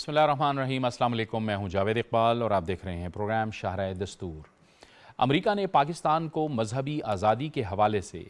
बिस्मिल्लाहिर्रहमानिर्रहीम। अस्सलाम वालेकुम। मैं हूं जावेद इकबाल और आप देख रहे हैं प्रोग्राम शाहराए दस्तूर। अमेरिका ने पाकिस्तान को मजहबी आज़ादी के हवाले से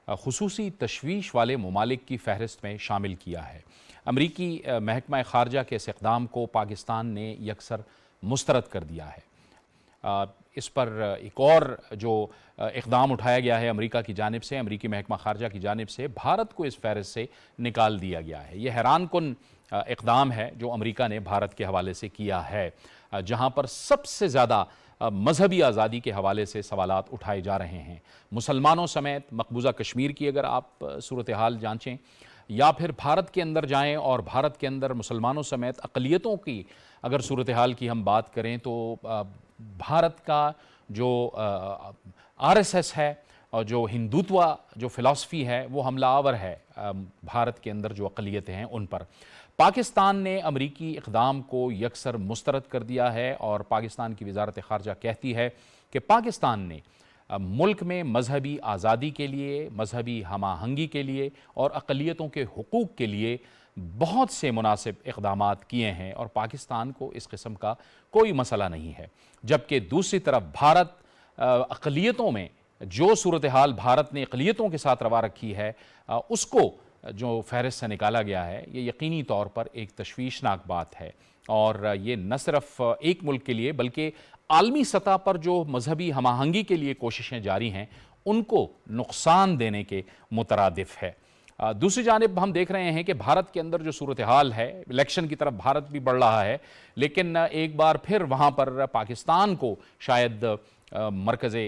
खुसूसी तशवीश वाले ममालिक की फहरिस्त में शामिल किया है। अमरीकी महकमा ख़ारजा के इस इक़दाम को पाकिस्तान ने यकसर मुस्तरद कर दिया है। इस पर एक और जो इक़दाम उठाया गया है अमेरिका की जानिब से, अमरीकी महकमा ख़ारजा की जानिब से भारत को इस फहरिस्त से निकाल दिया गया है। ये हैरान कुन इक़दाम है जो अमेरिका ने भारत के हवाले से किया है, जहाँ पर सबसे ज़्यादा मजहबी आज़ादी के हवाले से सवालात उठाए जा रहे हैं। मुसलमानों समेत मकबूजा कश्मीर की अगर आप सूरत हाल जाँचें या फिर भारत के अंदर जाएं और भारत के अंदर मुसलमानों समेत अक़लियतों की अगर सूरत हाल की हम बात करें तो भारत का जो आरएसएस है और जो हिंदुत्व जो फ़िलासफ़ी है वो हमला आवर है भारत के अंदर जो अक़लियतें हैं उन पर। पाकिस्तान ने अमरीकी इक़दाम को यकसर मुस्तरद कर दिया है और पाकिस्तान की वज़ारत ख़ारजा कहती है कि पाकिस्तान ने मुल्क में मजहबी आज़ादी के लिए, मजहबी हम आहंगी के लिए और अक़लियतों के हुकूक़ के लिए बहुत से मुनासिब इक़दामात किए हैं और पाकिस्तान को इस किस्म का कोई मसला नहीं है। जबकि दूसरी तरफ भारत अक़लियतों में जो सूरत हाल भारत ने अक़लियतों के साथ रवा रखी है उसको जो फहरिस्त से निकाला गया है, ये यकीनी तौर पर एक तशवीशनाक बात है। और ये न सिर्फ एक मुल्क के लिए बल्कि आलमी सतह पर जो मजहबी हम आहंगी के लिए कोशिशें जारी हैं उनको नुकसान देने के मुतरादिफ है। दूसरी जानिब हम देख रहे हैं कि भारत के अंदर जो सूरत हाल है, इलेक्शन की तरफ भारत भी बढ़ रहा है, लेकिन एक बार फिर वहाँ पर पाकिस्तान को शायद मरकज़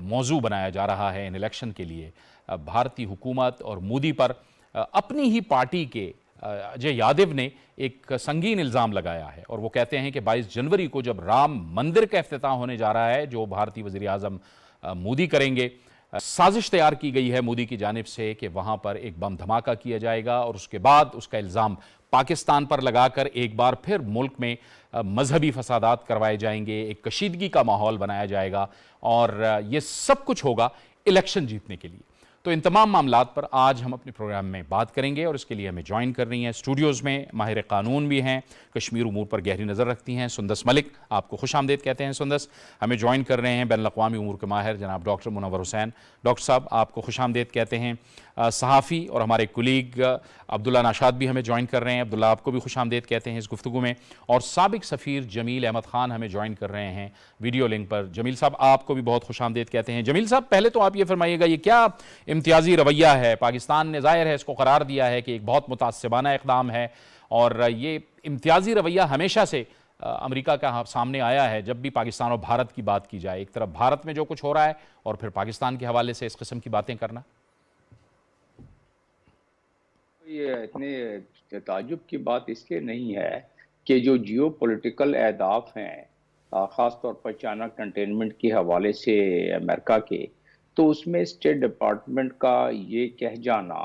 मौजू बनाया जा रहा है इन इलेक्शन के लिए। भारतीय हुकूमत और मोदी पर अपनी ही पार्टी के अजय यादव ने एक संगीन इल्ज़ाम लगाया है और वो कहते हैं कि 22 जनवरी को जब राम मंदिर का इफ्तिताह होने जा रहा है, जो भारतीय वज़ीर आज़म मोदी करेंगे, साजिश तैयार की गई है मोदी की जानिब से कि वहाँ पर एक बम धमाका किया जाएगा और उसके बाद उसका इल्ज़ाम पाकिस्तान पर लगाकर एक बार फिर मुल्क में मजहबी फसादात करवाए जाएंगे, एक कशीदगी का माहौल बनाया जाएगा और ये सब कुछ होगा इलेक्शन जीतने के लिए। तो इन तमाम मामलात पर आज हम अपने प्रोग्राम में बात करेंगे और इसके लिए हमें ज्वाइन कर रही हैं स्टूडियोज़ में माहिर कानून भी हैं, कश्मीर उमूर पर गहरी नज़र रखती हैं, सुंदस मलिक, आपको खुश आमदेद कहते हैं सुंदस। हमें ज्वाइन कर रहे हैं बैनुल-अक़वामी उमूर के माहिर जनाब डॉक्टर मुनव्वर हुसैन, डॉक्टर साहब आपको खुश आमदेद कहते हैं। सहाफ़ी और हमारे कुलीग अब्दुल्ला नाशाद भी हमें ज्वाइन कर रहे हैं, अब्दुल्ला आपको भी खुश आमदेद कहते हैं इस गुफ्तगू में। और साबिक सफ़ीर जमील अहमद ख़ान हमें ज्वाइन कर रहे हैं वीडियो लिंक पर। जमील साहब आपको भी बहुत खुश आमदेद कहते हैं। जमील साहब पहले तो आप ये फरमाइएगा, ये क्या इम्तियाज़ी रवैया है? पाकिस्तान ने ज़ाहिर है इसको करार दिया है कि एक बहुत मुतासिबाना इक़दाम है और ये इम्तियाज़ी रवैया हमेशा से अमेरिका का सामने आया है जब भी पाकिस्तान और भारत की बात की जाए। एक तरफ भारत में जो कुछ हो रहा है और फिर पाकिस्तान के हवाले से इस किस्म की बातें करना। ये इतने ताज्जुब की बात इसलिए नहीं है कि जो जियो पॉलिटिकल अहदाफ हैं, ख़ास तौर पर चाइना कंटेनमेंट के हवाले से अमेरिका के, तो उसमें स्टेट डिपार्टमेंट का ये कह जाना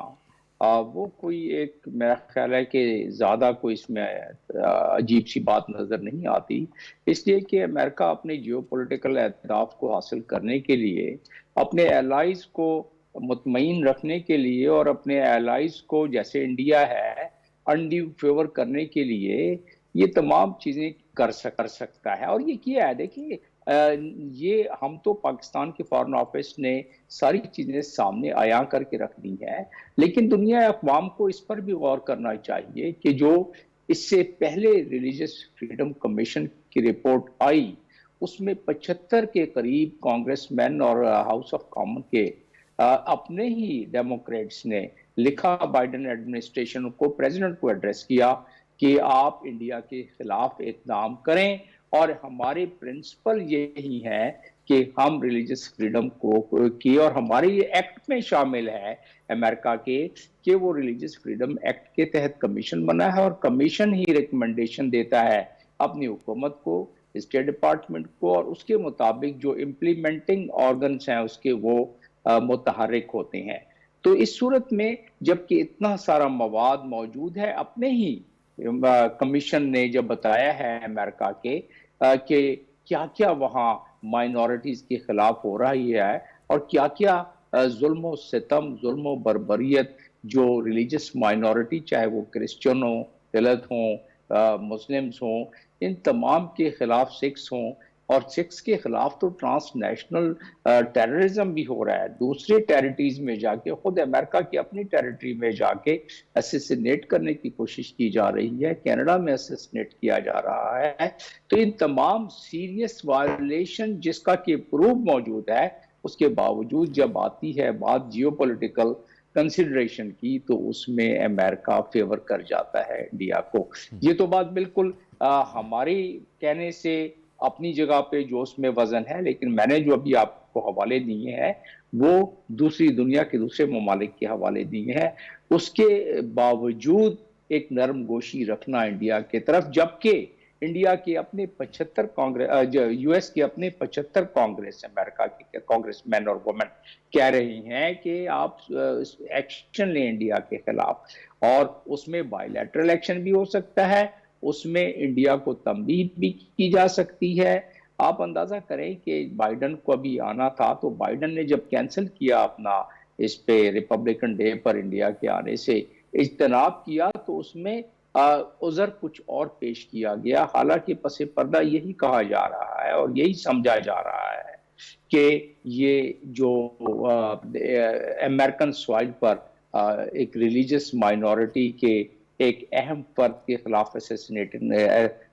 वो कोई एक, मेरा ख्याल है कि ज़्यादा कोई इसमें अजीब सी बात नज़र नहीं आती। इसलिए कि अमेरिका अपने जियो पॉलिटिकल अहदाफ को हासिल करने के लिए, अपने एलाइज़ को मुतमईन रखने के लिए और अपने एलाइज को, जैसे इंडिया है, अनड्यू फेवर करने के लिए ये तमाम चीज़ें कर सकता है और ये किया है। देखिए ये हम तो पाकिस्तान के फॉरेन ऑफिस ने सारी चीज़ें सामने आया करके रख दी है, लेकिन दुनिया अक़वाम को इस पर भी गौर करना चाहिए कि जो इससे पहले रिलीजियस फ्रीडम कमीशन की रिपोर्ट आई उसमें 75 के करीब कांग्रेसमैन और हाउस ऑफ कॉमन के अपने ही डेमोक्रेट्स ने लिखा बाइडेन एडमिनिस्ट्रेशन को, प्रेसिडेंट को एड्रेस किया कि आप इंडिया के खिलाफ इक़दाम करें और हमारे प्रिंसिपल यही है कि हम रिलीजियस फ्रीडम को की, और हमारे ये एक्ट में शामिल है अमेरिका के कि वो रिलीजियस फ्रीडम एक्ट के तहत कमीशन बना है और कमीशन ही रिकमेंडेशन देता है अपनी हुकूमत को, स्टेट डिपार्टमेंट को, और उसके मुताबिक जो इम्प्लीमेंटिंग ऑर्गन्स हैं उसके वो मुतहर्रिक होते हैं। तो इस सूरत में जबकि इतना सारा मवाद मौजूद है, अपने ही कमीशन ने जब बताया है अमेरिका के कि क्या क्या वहाँ माइनॉरिटीज़ के खिलाफ हो रही है और क्या क्या जुल्म सितम, जुल्म बर्बरियत जो रिलीजियस माइनॉरिटी, चाहे वो क्रिश्चियन हो, दलित हों मुस्लिम्स हों, इन तमाम के खिलाफ सिख्स हों, और सिख्स के खिलाफ तो ट्रांसनेशनल टेररिज्म भी हो रहा है। दूसरे टेरिटरीज में जाके, खुद अमेरिका की अपनी टेरिटरी में जाके असेसिनेट करने की कोशिश की जा रही है, कनाडा में असेसिनेट किया जा रहा है। तो इन तमाम सीरियस वायलेशन जिसका कि प्रूफ मौजूद है, उसके बावजूद जब आती है बात जियोपॉलिटिकल कंसिडरेशन की, तो उसमें अमेरिका फेवर कर जाता है इंडिया को। ये तो बात बिल्कुल हमारी कहने से अपनी जगह पे जो उसमें वजन है, लेकिन मैंने जो अभी आपको हवाले दिए हैं वो दूसरी दुनिया के दूसरे ममालिक के हवाले दिए हैं। उसके बावजूद एक नरम गोशी रखना इंडिया की तरफ, जबकि इंडिया के अपने 75 कांग्रेस, यूएस के अपने 75 कांग्रेस, अमेरिका के कांग्रेसमैन और वुमेन कह रही हैं कि आप एक्शन लें इंडिया के खिलाफ, और उसमें बायलैटरल एक्शन भी हो सकता है, उसमें इंडिया को तंबीह भी की जा सकती है। आप अंदाजा करें कि बाइडन को अभी आना था, तो बाइडन ने जब कैंसिल किया अपना इस पे रिपब्लिकन डे पर इंडिया के आने से इज्तनाब किया, तो उसमें उज़र कुछ और पेश किया गया। हालांकि पसे पर्दा यही कहा जा रहा है और यही समझा जा रहा है कि ये जो अमेरिकन सॉइल पर एक रिलीजियस माइनॉरिटी के एक अहम फर्द के खिलाफ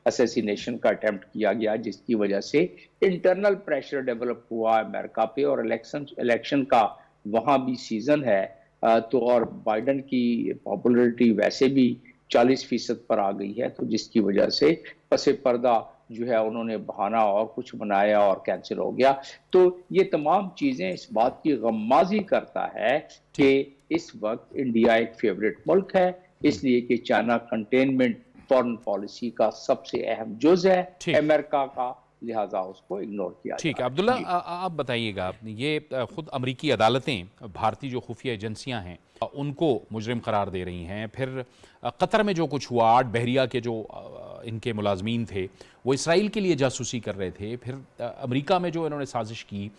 असेसिनेशन का अटेम्प्ट किया गया, जिसकी वजह से इंटरनल प्रेशर डेवलप हुआ अमेरिका पे, और इलेक्शन का वहां भी सीजन है। तो और बाइडन की पॉपुलैरिटी वैसे भी 40% पर आ गई है, तो जिसकी वजह से पसे पर्दा जो है उन्होंने बहाना और कुछ बनाया और कैंसिल हो गया। तो ये तमाम चीजें इस बात की गम्माजी करता है कि इस वक्त इंडिया एक फेवरेट मुल्क है, इसलिए कि चाइना कंटेनमेंट फॉरेन पॉलिसी का सबसे अहम जुज है अमेरिका का, लिहाजा उसको इग्नोर किया ठीक है। जा अब्दुल्ला, रहा है। आप बताइएगा, ये खुद अमरीकी अदालतें भारतीय जो खुफिया एजेंसियां हैं उनको मुजरिम करार दे रही हैं। फिर कतर में जो कुछ हुआ, 8 बहरिया के जो इनके मुलाजमीन थे वो इसराइल के लिए जासूसी कर रहे थे। फिर अमेरिका में जो इन्होंने साजिश की,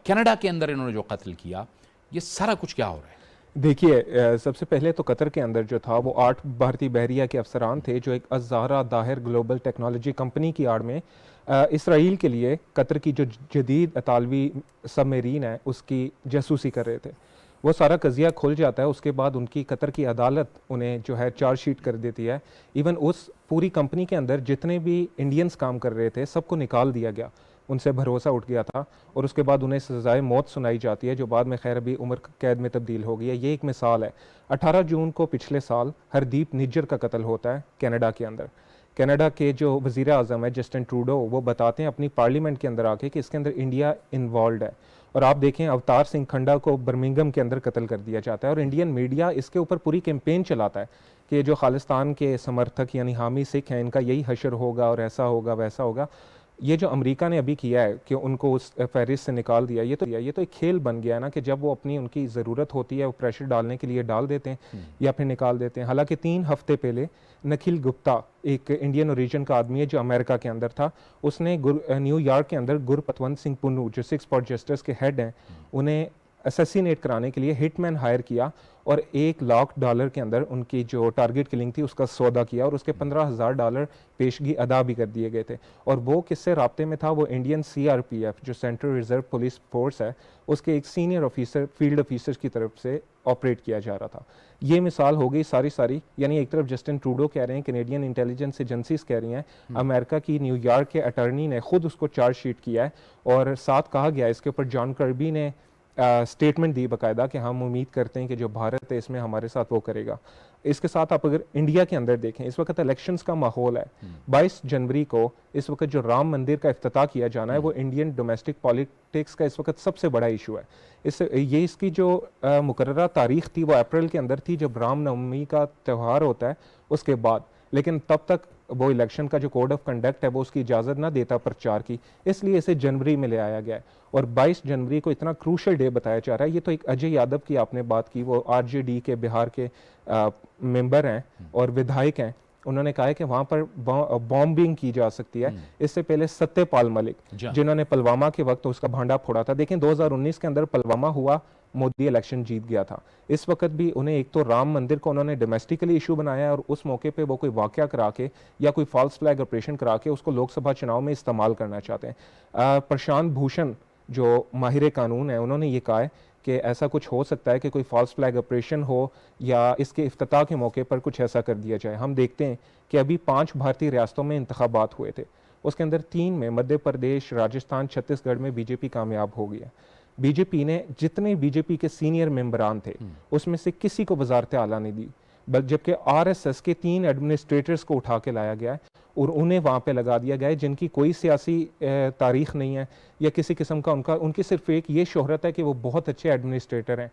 कनाडा के अंदर इन्होंने जो कत्ल किया, ये सारा कुछ क्या हो रहा है? देखिए, सबसे पहले तो कतर के अंदर जो था वो 8 भारतीय बहरिया के अफसरान थे जो एक अज़ारा दाहिर ग्लोबल टेक्नोलॉजी कंपनी की आड़ में इसराइल के लिए कतर की जो जदीद अतालवी सबमरीन है उसकी जासूसी कर रहे थे। वो सारा कज़िया खुल जाता है, उसके बाद उनकी कतर की अदालत उन्हें जो है चार्जशीट कर देती है। इवन उस पूरी कंपनी के अंदर जितने भी इंडियंस काम कर रहे थे सबको निकाल दिया गया, उनसे भरोसा उठ गया था, और उसके बाद उन्हें सजाए मौत सुनाई जाती है, जो बाद में खैर अभी उम्र कैद में तब्दील हो गई है। ये एक मिसाल है। 18 जून को पिछले साल हरदीप निज्जर का कत्ल होता है कनाडा के अंदर। कनाडा के जो वज़ीर आज़म है जस्टिन ट्रूडो, वो बताते हैं अपनी पार्लियामेंट के अंदर आके कि इसके अंदर इंडिया इन्वॉल्व है। और आप देखें, अवतार सिंह खंडा को बर्मिंघम के अंदर कत्ल कर दिया जाता है, और इंडियन मीडिया इसके ऊपर पूरी कैंपेन चलाता है कि जो खालिस्तान के समर्थक यानी हामी सिख हैं, इनका यही हशर होगा और ऐसा होगा वैसा होगा। ये जो अमेरिका ने अभी किया है कि उनको उस फहरिस्त से निकाल दिया, ये तो एक खेल बन गया है ना, कि जब वो अपनी उनकी ज़रूरत होती है वो प्रेशर डालने के लिए डाल देते हैं या फिर निकाल देते हैं। हालांकि 3 हफ्ते पहले निखिल गुप्ता, एक इंडियन ओरिजिन का आदमी है जो अमेरिका के अंदर था, उसने न्यूयॉर्क के अंदर गुरपतवंत सिंह पुन्नू जो 6 स्पॉट जस्टिस के हेड हैं, उन्हें असैसिनेट कराने के लिए हिटमैन हायर किया, और $1 लाख के अंदर उनकी जो टारगेट किलिंग थी उसका सौदा किया, और उसके $15,000 पेशगी अदा भी कर दिए गए थे। और वो किससे राब्ते में था? वो इंडियन CRPF जो सेंट्रल रिजर्व पुलिस फोर्स है, उसके एक सीनियर ऑफिसर, फील्ड ऑफिसर की तरफ से ऑपरेट किया जा रहा था। ये मिसाल हो गई सारी, यानी एक तरफ जस्टिन ट्रूडो कह रहे हैं, कैनेडियन इंटेलिजेंस एजेंसीज कह रही हैं, अमेरिका की न्यूयॉर्क के अटर्नी ने खुद उसको चार्जशीट किया है, और साथ कहा गया इसके ऊपर जॉन कर्बी ने स्टेटमेंट दी बाकायदा कि हम उम्मीद करते हैं कि जो भारत है इसमें हमारे साथ वो करेगा। इसके साथ आप अगर इंडिया के अंदर देखें, इस वक्त इलेक्शंस का माहौल है। 22 जनवरी को इस वक्त जो राम मंदिर का इफ्तिताह किया जाना है, वो इंडियन डोमेस्टिक पॉलिटिक्स का इस वक्त सबसे बड़ा इशू है। इसकी जो मुकर्ररा तारीख थी वो अप्रैल के अंदर थी, जब रामनवमी का त्यौहार होता है उसके बाद, लेकिन तब तक वो इलेक्शन का जो कोड ऑफ कंडक्ट है वो उसकी इजाज़त ना देता प्रचार की, इसलिए इसे जनवरी में ले आया गया है। और 22 जनवरी को इतना क्रूशल डे बताया जा रहा है। ये तो एक अजय यादव की आपने बात की, वो RJD के बिहार के मेंबर हैं और विधायक हैं, उन्होंने कहा है कि वहाँ पर बॉम्बिंग की जा सकती है। इससे पहले सत्यपाल मलिक, जिन्होंने पुलवामा के वक्त उसका भांडा फोड़ा था, देखें 2019 के अंदर पुलवामा हुआ, मोदी इलेक्शन जीत गया था। इस वक्त भी उन्हें एक तो राम मंदिर को उन्होंने डोमेस्टिकली इशू बनाया और उस मौके पे वो कोई वाकया करा के या कोई फॉल्स फ्लैग ऑपरेशन करा के उसको लोकसभा चुनाव में इस्तेमाल करना चाहते हैं। प्रशांत भूषण जो माहिर कानून है, उन्होंने ये कहा है कि ऐसा कुछ हो सकता है कि कोई फॉल्स फ्लैग ऑपरेशन हो या इसके इफ्तिताह के मौके पर कुछ ऐसा कर दिया जाए। हम देखते हैं कि अभी 5 भारतीय रियासतों में इंतखाबात हुए थे, उसके अंदर 3 में मध्य प्रदेश, राजस्थान, छत्तीसगढ़ में बीजेपी कामयाब हो गया। बीजेपी ने जितने बीजेपी के सीनियर मेंबरान थे उसमें से किसी को वजारत आला नहीं दी, जबकि आरएसएस के 3 एडमिनिस्ट्रेटर्स को उठा के लाया गया है और उन्हें वहाँ पे लगा दिया गया है, जिनकी कोई सियासी तारीख नहीं है या किसी किस्म का उनकी सिर्फ एक ये शोहरत है कि वो बहुत अच्छे एडमिनिस्ट्रेटर हैं।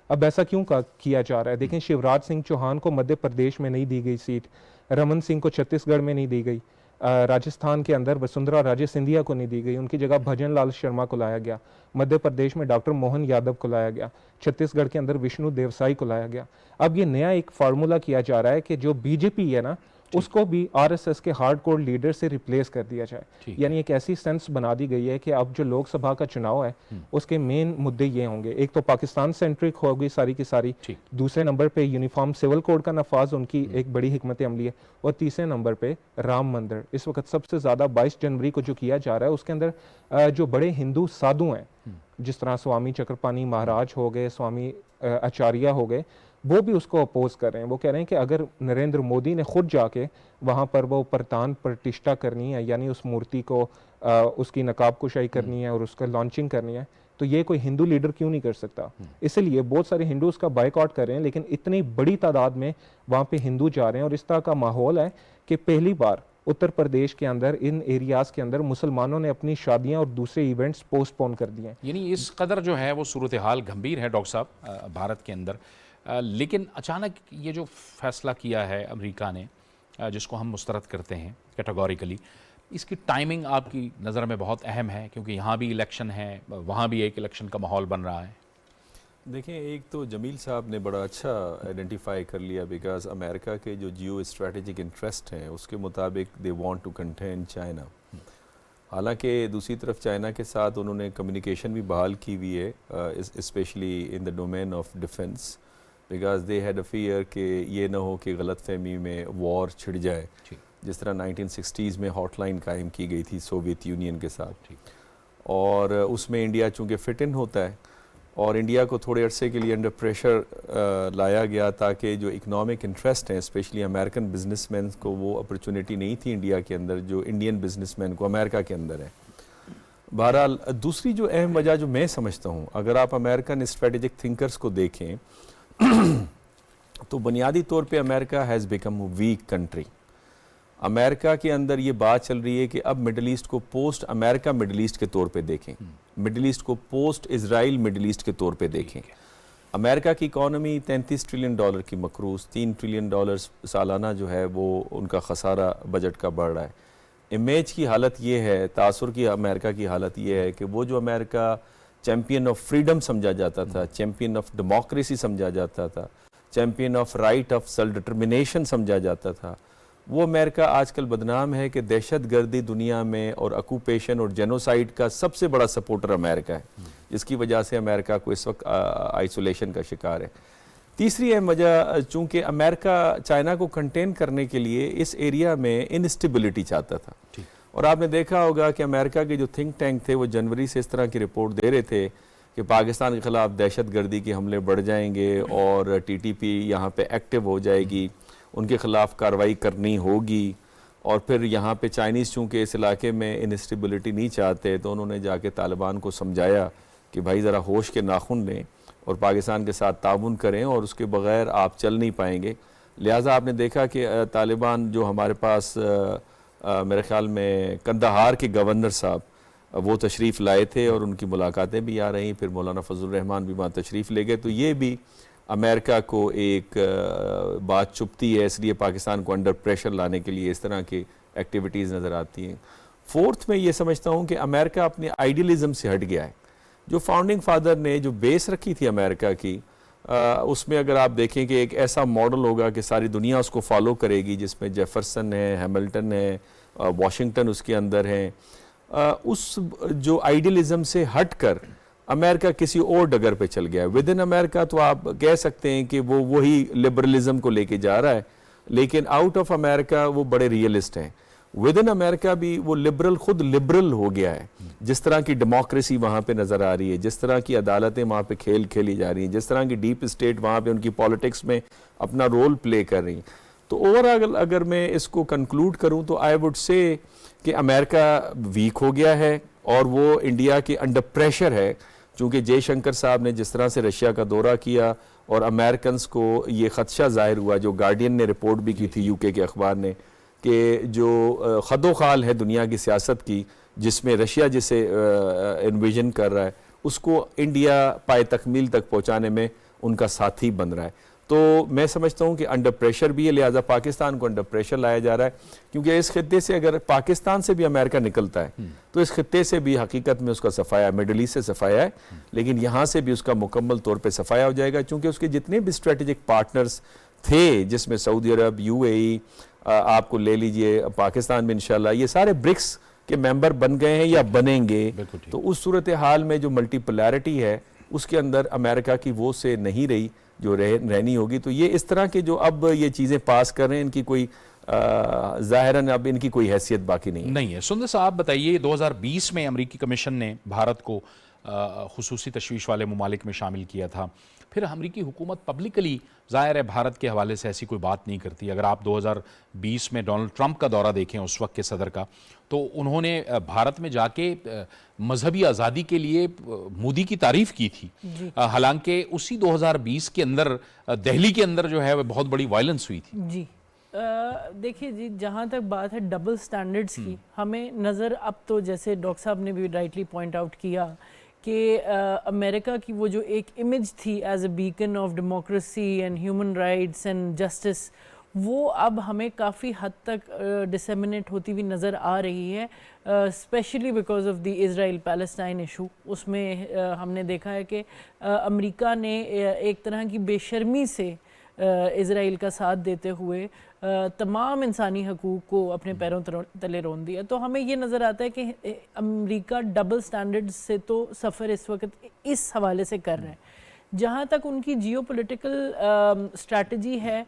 अब ऐसा क्यों किया जा रहा है? देखें, शिवराज सिंह चौहान को मध्य प्रदेश में नहीं दी गई सीट, रमन सिंह को छत्तीसगढ़ में नहीं दी गई, राजस्थान के अंदर वसुंधरा राजे सिंधिया को नहीं दी गई, उनकी जगह भजन लाल शर्मा को लाया गया, मध्य प्रदेश में डॉक्टर मोहन यादव को लाया गया, छत्तीसगढ़ के अंदर विष्णु देवसाई को लाया गया। अब ये नया एक फार्मूला किया जा रहा है कि जो बीजेपी है ना, उसको भी आरएसएस के हार्डकोर लीडर से रिप्लेस कर दिया जाए। यानी एक ऐसी सेंस बना दी गई है कि अब जो लोकसभा का चुनाव है उसके मेन मुद्दे ये होंगे, एक तो पाकिस्तान सेंट्रिक होगी सारी की सारी, दूसरे नंबर पे यूनिफॉर्म सिविल कोड का नफाज उनकी एक बड़ी हिकमत अमली है, और तीसरे नंबर पे राम मंदिर। इस वक्त सबसे ज्यादा 22 जनवरी को जो किया जा रहा है उसके अंदर जो बड़े हिंदू साधु हैं, जिस तरह स्वामी चक्रपाणी महाराज हो गए, स्वामी आचार्य हो गए, वो भी उसको अपोज कर रहे हैं। वो कह रहे हैं कि अगर नरेंद्र मोदी ने खुद जाके वहाँ पर वो प्रतान प्रतिष्ठा करनी है, यानी उस मूर्ति को उसकी नकाब कुशाई करनी है और उसका लॉन्चिंग करनी है, तो ये कोई हिंदू लीडर क्यों नहीं कर सकता? इसलिए बहुत सारे हिंदू उसका बायकॉट कर रहे हैं, लेकिन इतनी बड़ी तादाद में वहाँ पे हिंदू जा रहे हैं और इस तरह का माहौल है कि पहली बार उत्तर प्रदेश के अंदर इन एरियाज के अंदर मुसलमानों ने अपनी शादियां और दूसरे इवेंट्स पोस्टपोन कर दिए हैं। यानी इस कदर जो है वो सूरत हाल गंभीर है डॉक्टर साहब भारत के अंदर। लेकिन अचानक ये जो फैसला किया है अमेरिका ने, जिसको हम मुस्तरद करते हैं कैटेगोरिकली, इसकी टाइमिंग आपकी नज़र में बहुत अहम है, क्योंकि यहाँ भी इलेक्शन है, वहाँ भी एक इलेक्शन का माहौल बन रहा है। देखें, एक तो जमील साहब ने बड़ा अच्छा आइडेंटिफाई कर लिया, बिकॉज अमेरिका के जो जियो स्ट्रेटेजिक इंटरेस्ट हैं उसके मुताबिक they want to contain China. हालांकि दूसरी तरफ चाइना के साथ उन्होंने कम्युनिकेशन भी बहाल की हुई है, specially in the domain of defence, because they had a fear कि ये ना हो कि गलत फहमी में वॉर छिड़ जाए, जिस तरह 1960s में हॉटलाइन कायम की गई थी सोवियत यूनियन के साथ, और उसमें इंडिया चूँकि फिट इन होता है और इंडिया को थोड़े अरसे के लिए अंडर प्रेशर लाया गया ताकि जो इकोनॉमिक इंटरेस्ट हैं स्पेशली अमेरिकन बिजनेसमैन को वो अपॉर्चुनिटी नहीं थी इंडिया के अंदर जो इंडियन बिजनेसमैन को अमेरिका के अंदर है। बहरहाल दूसरी जो अहम वजह जो मैं समझता हूँ, अगर आप अमेरिकन स्ट्रेटेजिक थिंकर्स को देखें तो बुनियादी तौर पे America has become weak country. America के अंदर ये बात चल रही है कि अब मिडल ईस्ट को पोस्ट अमेरिका मिडल ईस्ट के तौर पे देखें, मिडल ईस्ट को पोस्ट इजराइल मिडल ईस्ट के तौर पे देखें। अमेरिका की इकॉनमी $33 ट्रिलियन की मकरूज, $3 ट्रिलियन सालाना जो है वो उनका खसारा बजट का बढ़ रहा है। इमेज की हालत ये है, तासुर की अमेरिका की हालत ये है कि वो जो अमेरिका चैम्पियन ऑफ फ्रीडम समझा जाता था, चैम्पियन ऑफ डेमोक्रेसी समझा जाता था, champion of right of self determination समझा जाता था, वो अमेरिका आजकल बदनाम है कि दहशत गर्दी दुनिया में और ऑक्यूपेशन और जेनोसाइड का सबसे बड़ा सपोर्टर अमेरिका है, जिसकी वजह से अमेरिका को इस वक्त आइसोलेशन का शिकार है। तीसरी अहम वजह, चूँकि अमेरिका चाइना को कंटेन करने के लिए इस एरिया में इनस्टेबिलिटी चाहता था, और आपने देखा होगा कि अमेरिका के जो थिंक टैंक थे वो जनवरी से इस तरह की रिपोर्ट दे रहे थे कि पाकिस्तान के ख़िलाफ़ दहशत गर्दी के हमले बढ़ जाएंगे और TTP यहाँ पे एक्टिव हो जाएगी, उनके ख़िलाफ़ कार्रवाई करनी होगी, और फिर यहाँ पे चाइनीज़ चूँकि इस इलाके में इनस्टेबिलिटी नहीं चाहते तो उन्होंने जाके तालिबान को समझाया कि भाई ज़रा होश के नाखून लें और पाकिस्तान के साथ ताउन करें और उसके बग़ैर आप चल नहीं पाएंगे। लिहाजा आपने देखा कि तालिबान जो हमारे पास मेरे ख़्याल में कंदहार के गवर्नर साहब वो तशरीफ़ लाए थे और उनकी मुलाकातें भी आ रही, फिर मौलाना फजल रहमान भी वहाँ तशरीफ़ ले गए, तो ये भी अमेरिका को एक बात चुभती है, इसलिए पाकिस्तान को अंडर प्रेशर लाने के लिए इस तरह की एक्टिविटीज़ नज़र आती हैं। फोर्थ में ये समझता हूँ कि अमेरिका अपने आइडियलिज़म से हट गया है। जो फाउंडिंग फादर ने जो बेस रखी थी अमेरिका की, उसमें अगर आप देखें कि एक ऐसा मॉडल होगा कि सारी दुनिया उसको फॉलो करेगी, जिसमें जेफरसन है, हैमिल्टन है, वाशिंगटन उसके अंदर है, उस जो आइडियलिज़म से हट कर अमेरिका किसी और डगर पे चल गया है। विद इन अमेरिका तो आप कह सकते हैं कि वो वही लिबरलिज्म को लेके जा रहा है, लेकिन आउट ऑफ अमेरिका वो बड़े रियलिस्ट हैं। विद इन अमेरिका भी वो लिबरल, खुद लिबरल हो गया है। जिस तरह की डेमोक्रेसी वहाँ पे नज़र आ रही है, जिस तरह की अदालतें वहाँ पे खेल खेली जा रही हैं, जिस तरह की डीप स्टेट वहाँ पे उनकी पॉलिटिक्स में अपना रोल प्ले कर रही हैं, तो ओवरऑल अगर मैं इसको कंक्लूड करूँ तो आई वुड से कि अमेरिका वीक हो गया है और वो इंडिया के अंडर प्रेशर है। चूँकि जयशंकर साहब ने जिस तरह से रशिया का दौरा किया और अमेरिकन को ये खदशा जाहिर हुआ, जो गार्डियन ने रिपोर्ट भी की थी, यूके के अखबार ने, कि जो खदोखाल है दुनिया की सियासत की, जिसमें रशिया जिसे इन्विजन कर रहा है, उसको इंडिया पाए तकमील तक पहुंचाने में उनका साथी बन रहा है। तो मैं समझता हूं कि अंडर प्रेशर भी है, लिहाजा पाकिस्तान को अंडर प्रेशर लाया जा रहा है, क्योंकि इस खित्ते से अगर पाकिस्तान से भी अमेरिका निकलता है तो इस खित्ते से भी हकीकत में उसका सफाया, मिडल ईस्ट से सफाया है, लेकिन यहाँ से भी उसका मुकम्मल तौर पर सफाया हो जाएगा, क्योंकि उसके जितने भी स्ट्रेटेजिक पार्टनर्स थे, जिसमें सऊदी अरब, UAE, आपको ले लीजिए, पाकिस्तान में इंशाल्लाह ये सारे ब्रिक्स के मेंबर बन गए हैं या बनेंगे। तो उस सूरत हाल में जो मल्टीपोलैरिटी है उसके अंदर अमेरिका की वो से नहीं रही जो रहनी होगी। तो ये इस तरह के जो अब ये चीज़ें पास कर रहे हैं, इनकी कोई ज़ाहिरन अब इनकी कोई हैसियत बाकी नहीं है। सुंदर साहब बताइए, 2020 में अमेरिकी कमीशन ने भारत को खुसूसी तशवीश वाले ममालिक में शामिल किया था। फिर अमेरिकी हुकूमत पब्लिकली ज़ाहिर है भारत के हवाले से ऐसी कोई बात नहीं करती। अगर आप 2020 में डोनाल्ड ट्रंप का दौरा देखें, उस वक्त के सदर का, तो उन्होंने भारत में जाके मजहबी आज़ादी के लिए मोदी की तारीफ की थी। हालांकि उसी 2020 के अंदर दिल्ली के अंदर जो है वह बहुत बड़ी वायलेंस हुई थी। जी देखिए जी, जहाँ तक बात है डबल स्टैंडर्ड्स की, हमें नज़र अब तो जैसे डॉक्टर साहब ने भी राइटली पॉइंट आउट किया कि अमेरिका की वो जो एक इमेज थी as a beacon of democracy and human rights and justice, वो अब हमें काफ़ी हद तक डिसेमिनेट होती हुई नज़र आ रही है, specially because of the Israel Palestine issue. उसमें हमने देखा है कि अमेरिका ने एक तरह की बेशर्मी से इज़राइल का साथ देते हुए तमाम इंसानी हकूक़ को अपने पैरों तले रोन दिया। तो हमें ये नज़र आता है कि अमेरिका डबल स्टैंडर्ड से तो सफ़र इस वक्त इस हवाले से कर रहे हैं। जहाँ तक उनकी जियोपॉलिटिकल स्ट्रैटेजी है,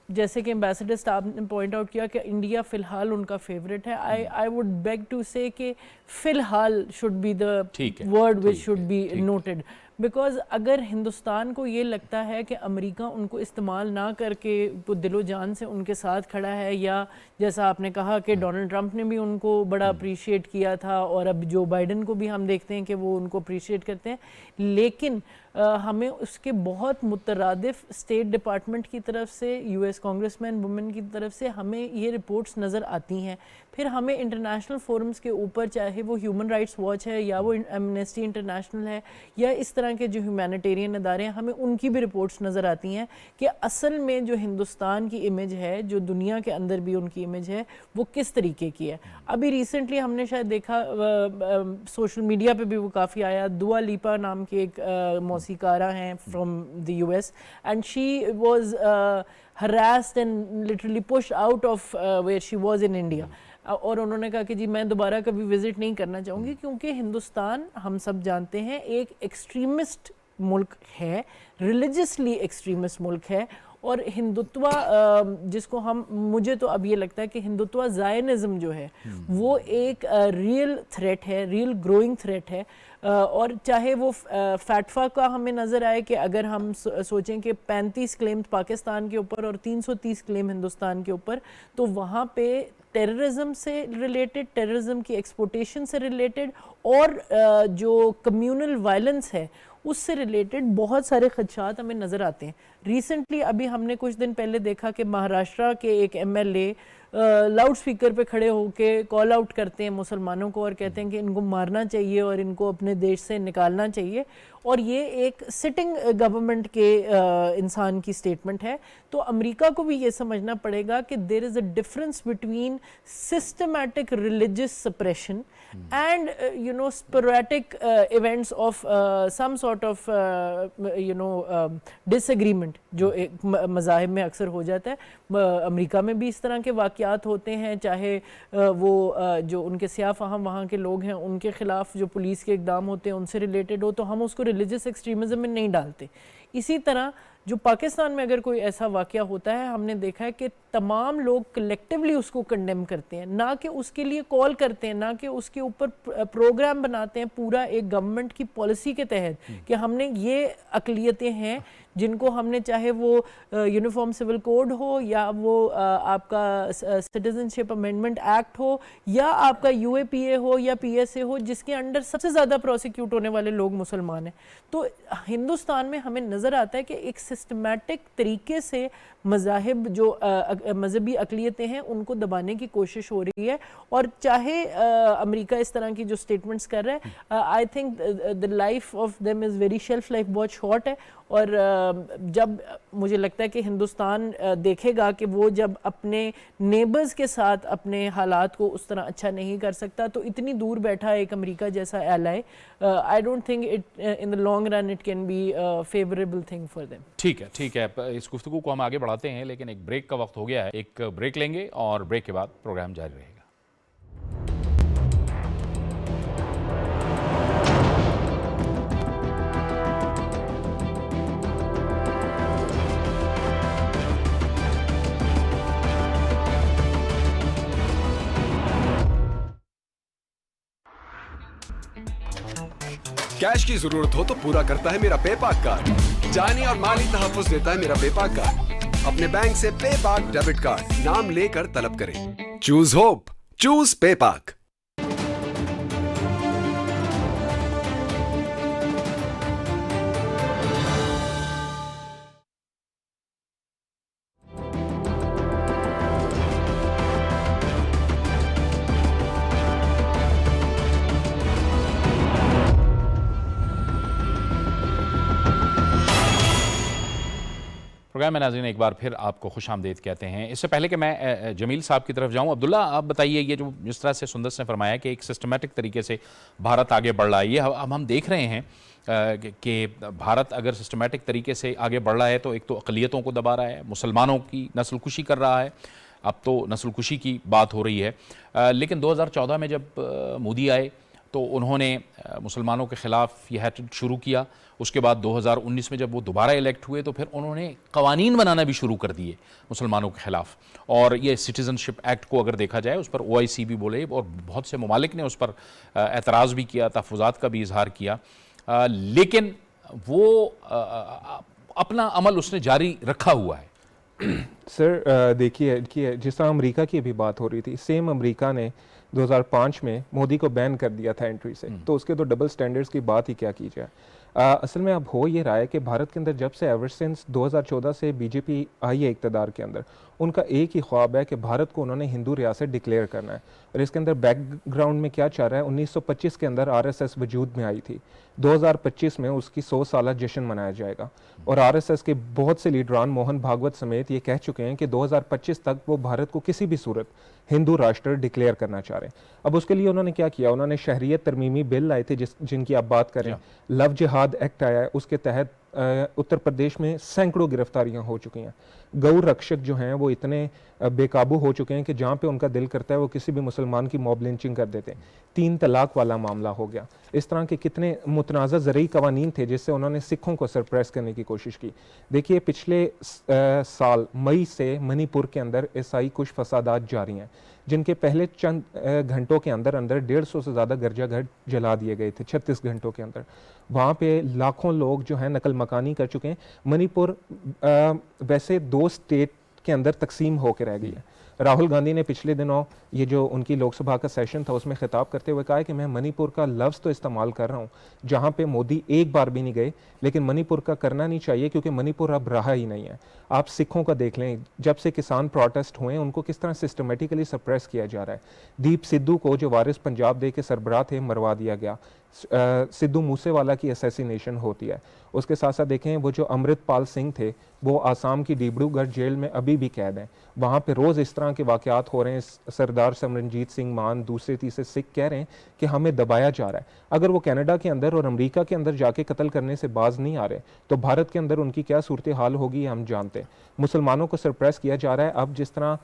जैसे कि एम्बेसडर साहब ने पॉइंट आउट किया कि इंडिया फ़िलहाल उनका फेवरेट है। आई वुड बेग टू से कि फ़िलहाल should be the word which should be noted, because अगर हिंदुस्तान को ये लगता है कि अमेरिका उनको इस्तेमाल ना करके वो दिलो जान से उनके साथ खड़ा है, या जैसा आपने कहा कि डोनाल्ड ट्रंप ने भी उनको बड़ा अप्रिशिएट किया था और अब जो बाइडन को भी हम देखते हैं कि वो उनको अप्रिशिएट करते हैं, लेकिन हमें उसके बहुत मुतरादिफ स्टेट डिपार्टमेंट की तरफ से, US कांग्रेसमैन वुमेन की तरफ से हमें ये रिपोर्ट्स नज़र आती हैं। फिर हमें इंटरनेशनल फोरम्स के ऊपर, चाहे वो ह्यूमन राइट्स वॉच है या वो एमनेस्टी इंटरनेशनल है या इस तरह के जो ह्यूमैनिटेरियन अदारे हैं, हमें उनकी भी रिपोर्ट्स नज़र आती हैं कि असल में जो हिंदुस्तान की इमेज है, जो दुनिया के अंदर भी उनकी इमेज है, वो किस तरीके की है। अभी रिसेंटली हमने शायद देखा सोशल मीडिया पे भी वो काफ़ी आया, दुआ लिपा नाम की एक मौसीकारा हैं from the US, and she was harassed and literally pushed out of where she was in India, और उन्होंने कहा कि जी मैं दोबारा कभी विज़िट नहीं करना चाहूँगी, क्योंकि हिंदुस्तान हम सब जानते हैं एक एक्सट्रीमिस्ट मुल्क है, रिलीजियसली एक्सट्रीमिस्ट मुल्क है, और हिंदुत्व जिसको हम, मुझे तो अब ये लगता है कि हिंदुत्व ज़ायनिज़्म जो है वो एक रियल थ्रेट है, रियल ग्रोइंग थ्रेट है। और चाहे वो फैटफा का हमें नज़र आए कि अगर हम सोचें कि 35 क्लेम पाकिस्तान के ऊपर और 330 क्लेम हिंदुस्तान के ऊपर, तो वहाँ पे टेररिज्म से रिलेटेड, टेररिज्म की एक्सपोर्टेशन से रिलेटेड और जो कम्यूनल वायलेंस है उससे रिलेटेड बहुत सारे खदशात हमें नज़र आते हैं। रिसेंटली अभी हमने कुछ दिन पहले देखा कि महाराष्ट्र के एक MLA लाउड स्पीकर पे खड़े होके कॉल आउट करते हैं मुसलमानों को और कहते हैं कि इनको मारना चाहिए और इनको अपने देश से निकालना चाहिए, और ये एक सिटिंग गवर्नमेंट के इंसान की स्टेटमेंट है। तो अमेरिका को भी ये समझना पड़ेगा कि there is a difference between systematic religious suppression and sporadic events of some sort of disagreement जो एक मज़ाहिब में अक्सर हो जाता है। अमेरिका में भी इस तरह के वाक़यात वाक़यात होते हैं, चाहे वो जो उनके सियाह फ़हम वहाँ के लोग हैं उनके ख़िलाफ़ जो पुलिस के इक़दाम होते हैं उनसे रिलेटेड हो, तो हम उसको रिलीजियस एक्सट्रीमिज़म में नहीं डालते। इसी तरह जो पाकिस्तान में अगर कोई ऐसा वाक़या होता है, हमने देखा है कि तमाम लोग कलेक्टिवली उसको कंडेम करते हैं, ना कि उसके लिए कॉल करते हैं, ना कि उसके ऊपर प्रोग्राम बनाते हैं पूरा एक गवर्नमेंट की पॉलिसी के तहत कि हमने ये अक़लियतें हैं जिनको हमने, चाहे वो यूनिफॉर्म सिविल कोड हो या वो आपका सिटीजनशिप अमेंडमेंट एक्ट हो या आपका UAPA हो या PSA हो, जिसके अंडर सबसे ज़्यादा प्रोसिक्यूट होने वाले लोग मुसलमान हैं। तो हिंदुस्तान में हमें नज़र आता है कि एक सिस्टमैटिक तरीके से मज़ाहिब जो मजहबी अक़लियतें हैं उनको दबाने की कोशिश हो रही है। और चाहे अमेरिका इस तरह की जो स्टेटमेंट्स कर रहा है, I think the life of them is very, shelf life बहुत शॉर्ट है। और जब मुझे लगता है कि हिंदुस्तान देखेगा कि वो जब अपने नेबर्स के साथ अपने हालात को उस तरह अच्छा नहीं कर सकता, तो इतनी दूर बैठा एक अमेरिका जैसा ally, I don't think it in the long run it can be favourable thing for them. ठीक है, इस गुफ्तगू को हम आगे बढ़ाते हैं, लेकिन एक ब्रेक का वक्त हो गया है। एक ब्रेक लेंगे और ब्रेक के बाद प्रोग्राम जारी रहेगा। कैश की जरूरत हो तो पूरा करता है मेरा पेपाक कार्ड। जानी और माली तहफ़्फ़ुज़ देता है मेरा पेपाक कार्ड। अपने बैंक से पेपाक डेबिट कार्ड नाम लेकर तलब करें। चूज होप, चूज पेपाक। प्रोग्राम में नाज़रीन एक बार फिर आपको खुश आमदीद कहते हैं। इससे पहले कि मैं जमील साहब की तरफ जाऊं, अब्दुल्ला आप बताइए, ये जो जिस तरह से सुंदर ने फरमाया कि एक सिस्टमेटिक तरीके से भारत आगे बढ़ रहा है, ये अब हम देख रहे हैं कि भारत अगर सिस्टमेटिक तरीके से आगे बढ़ रहा है तो एक तो अक़लियतों को दबा रहा है, मुसलमानों की नस्लकुशी कर रहा है, अब तो नस्लकुशी की बात हो रही है। लेकिन 2014 में जब मोदी आए तो उन्होंने मुसलमानों के ख़िलाफ़ यह हैट्रिक शुरू किया। उसके बाद 2019 में जब वो दोबारा इलेक्ट हुए तो फिर उन्होंने कवानीन बनाना भी शुरू कर दिए मुसलमानों के ख़िलाफ़। और ये सिटीज़नशिप एक्ट को अगर देखा जाए उस पर OIC भी बोले और बहुत से ममालिक ने उस पर एतराज़ भी किया, तहफ़्फ़ुज़ात का भी इजहार किया, लेकिन वो अपना अमल उसने जारी रखा हुआ है। सर देखिए जिस तरह अमेरिका की भी बात हो रही थी, सेम अमेरिका ने 2005 में मोदी को बैन कर दिया था एंट्री से, तो उसके तो डबल स्टैंडर्ड्स की बात ही क्या की जाए। असल में अब हो ये रहा है कि भारत के अंदर जब से एवर सिंस 2014 से बीजेपी आई है इक़्तिदार के अंदर, उनका एक ही ख्वाब है कि भारत को उन्होंने हिंदू रियासत डिक्लेयर करना है। और इसके अंदर बैकग्राउंड में क्या चाह रहा है, 1925 के अंदर RSS वजूद में आई थी, 2025 में उसकी 100 साला जश्न मनाया जाएगा। और RSS के बहुत से लीडरान मोहन भागवत समेत ये कह चुके हैं कि 2025 तक वो भारत को किसी भी सूरत हिंदू राष्ट्र डिक्लेयर करना चाह रहे हैं। अब उसके लिए उन्होंने क्या किया, उन्होंने शहरियत तरमीमी बिल लाए थे जिनकी आप बात करें, लव जिहाद एक्ट आया है, उसके तहत उत्तर प्रदेश में सैकड़ों गिरफ्तारियां हो चुकी हैं। गौ रक्षक जो हैं वो इतने बेकाबू हो चुके हैं कि जहाँ पे उनका दिल करता है वो किसी भी मुसलमान की मॉब लिंचिंग कर देते हैं। 3 तलाक वाला मामला हो गया। इस तरह के कितने मुतनाज़ा ज़रई कवानीन थे जिससे उन्होंने सिखों को सरप्रेस करने की कोशिश की। देखिए पिछले साल मई से मणिपुर के अंदर ईसाई कुछ फसादात जारी हैं, जिनके पहले चंद घंटों के अंदर अंदर 150 से ज़्यादा गिरजाघर जला दिए गए थे 36 घंटों के अंदर। वहाँ पे लाखों लोग जो हैं नकल मकानी कर चुके हैं। मणिपुर वैसे 2 स्टेट के अंदर तकसीम होकर रह गई है। राहुल गांधी ने पिछले दिनों ये जो उनकी लोकसभा का सेशन था उसमें खिताब करते हुए कहा है कि मैं मणिपुर का लफ्ज़ तो इस्तेमाल कर रहा हूँ जहाँ पे मोदी एक बार भी नहीं गए, लेकिन मणिपुर का करना नहीं चाहिए क्योंकि मणिपुर अब रहा ही नहीं है। आप सिखों का देख लें, जब से किसान प्रोटेस्ट हुए उनको किस तरह सिस्टमेटिकली सप्रेस किया जा रहा है। दीप सिद्धू को जो वारिस पंजाब डे के सरबराह थे मरवा दिया गया। सिद्धू मूसेवाला की असैसिनेशन होती है। उसके साथ साथ देखें वो जो अमृतपाल सिंह थे वो आसाम की डिब्रूगढ़ जेल में अभी भी कैद हैं। वहाँ पे रोज़ इस तरह के वाक़यात हो रहे हैं। सरदार सिमरनजीत सिंह मान दूसरे तीसरे सिख कह रहे हैं कि हमें दबाया जा रहा है। अगर वो कनाडा के अंदर और अमेरिका के अंदर जाके कत्ल करने से बाज नहीं आ रहे तो भारत के अंदर उनकी क्या सूरत हाल होगी हम जानते हैं। मुसलमानों को सरप्रेस किया जा रहा है। अब जिस तरह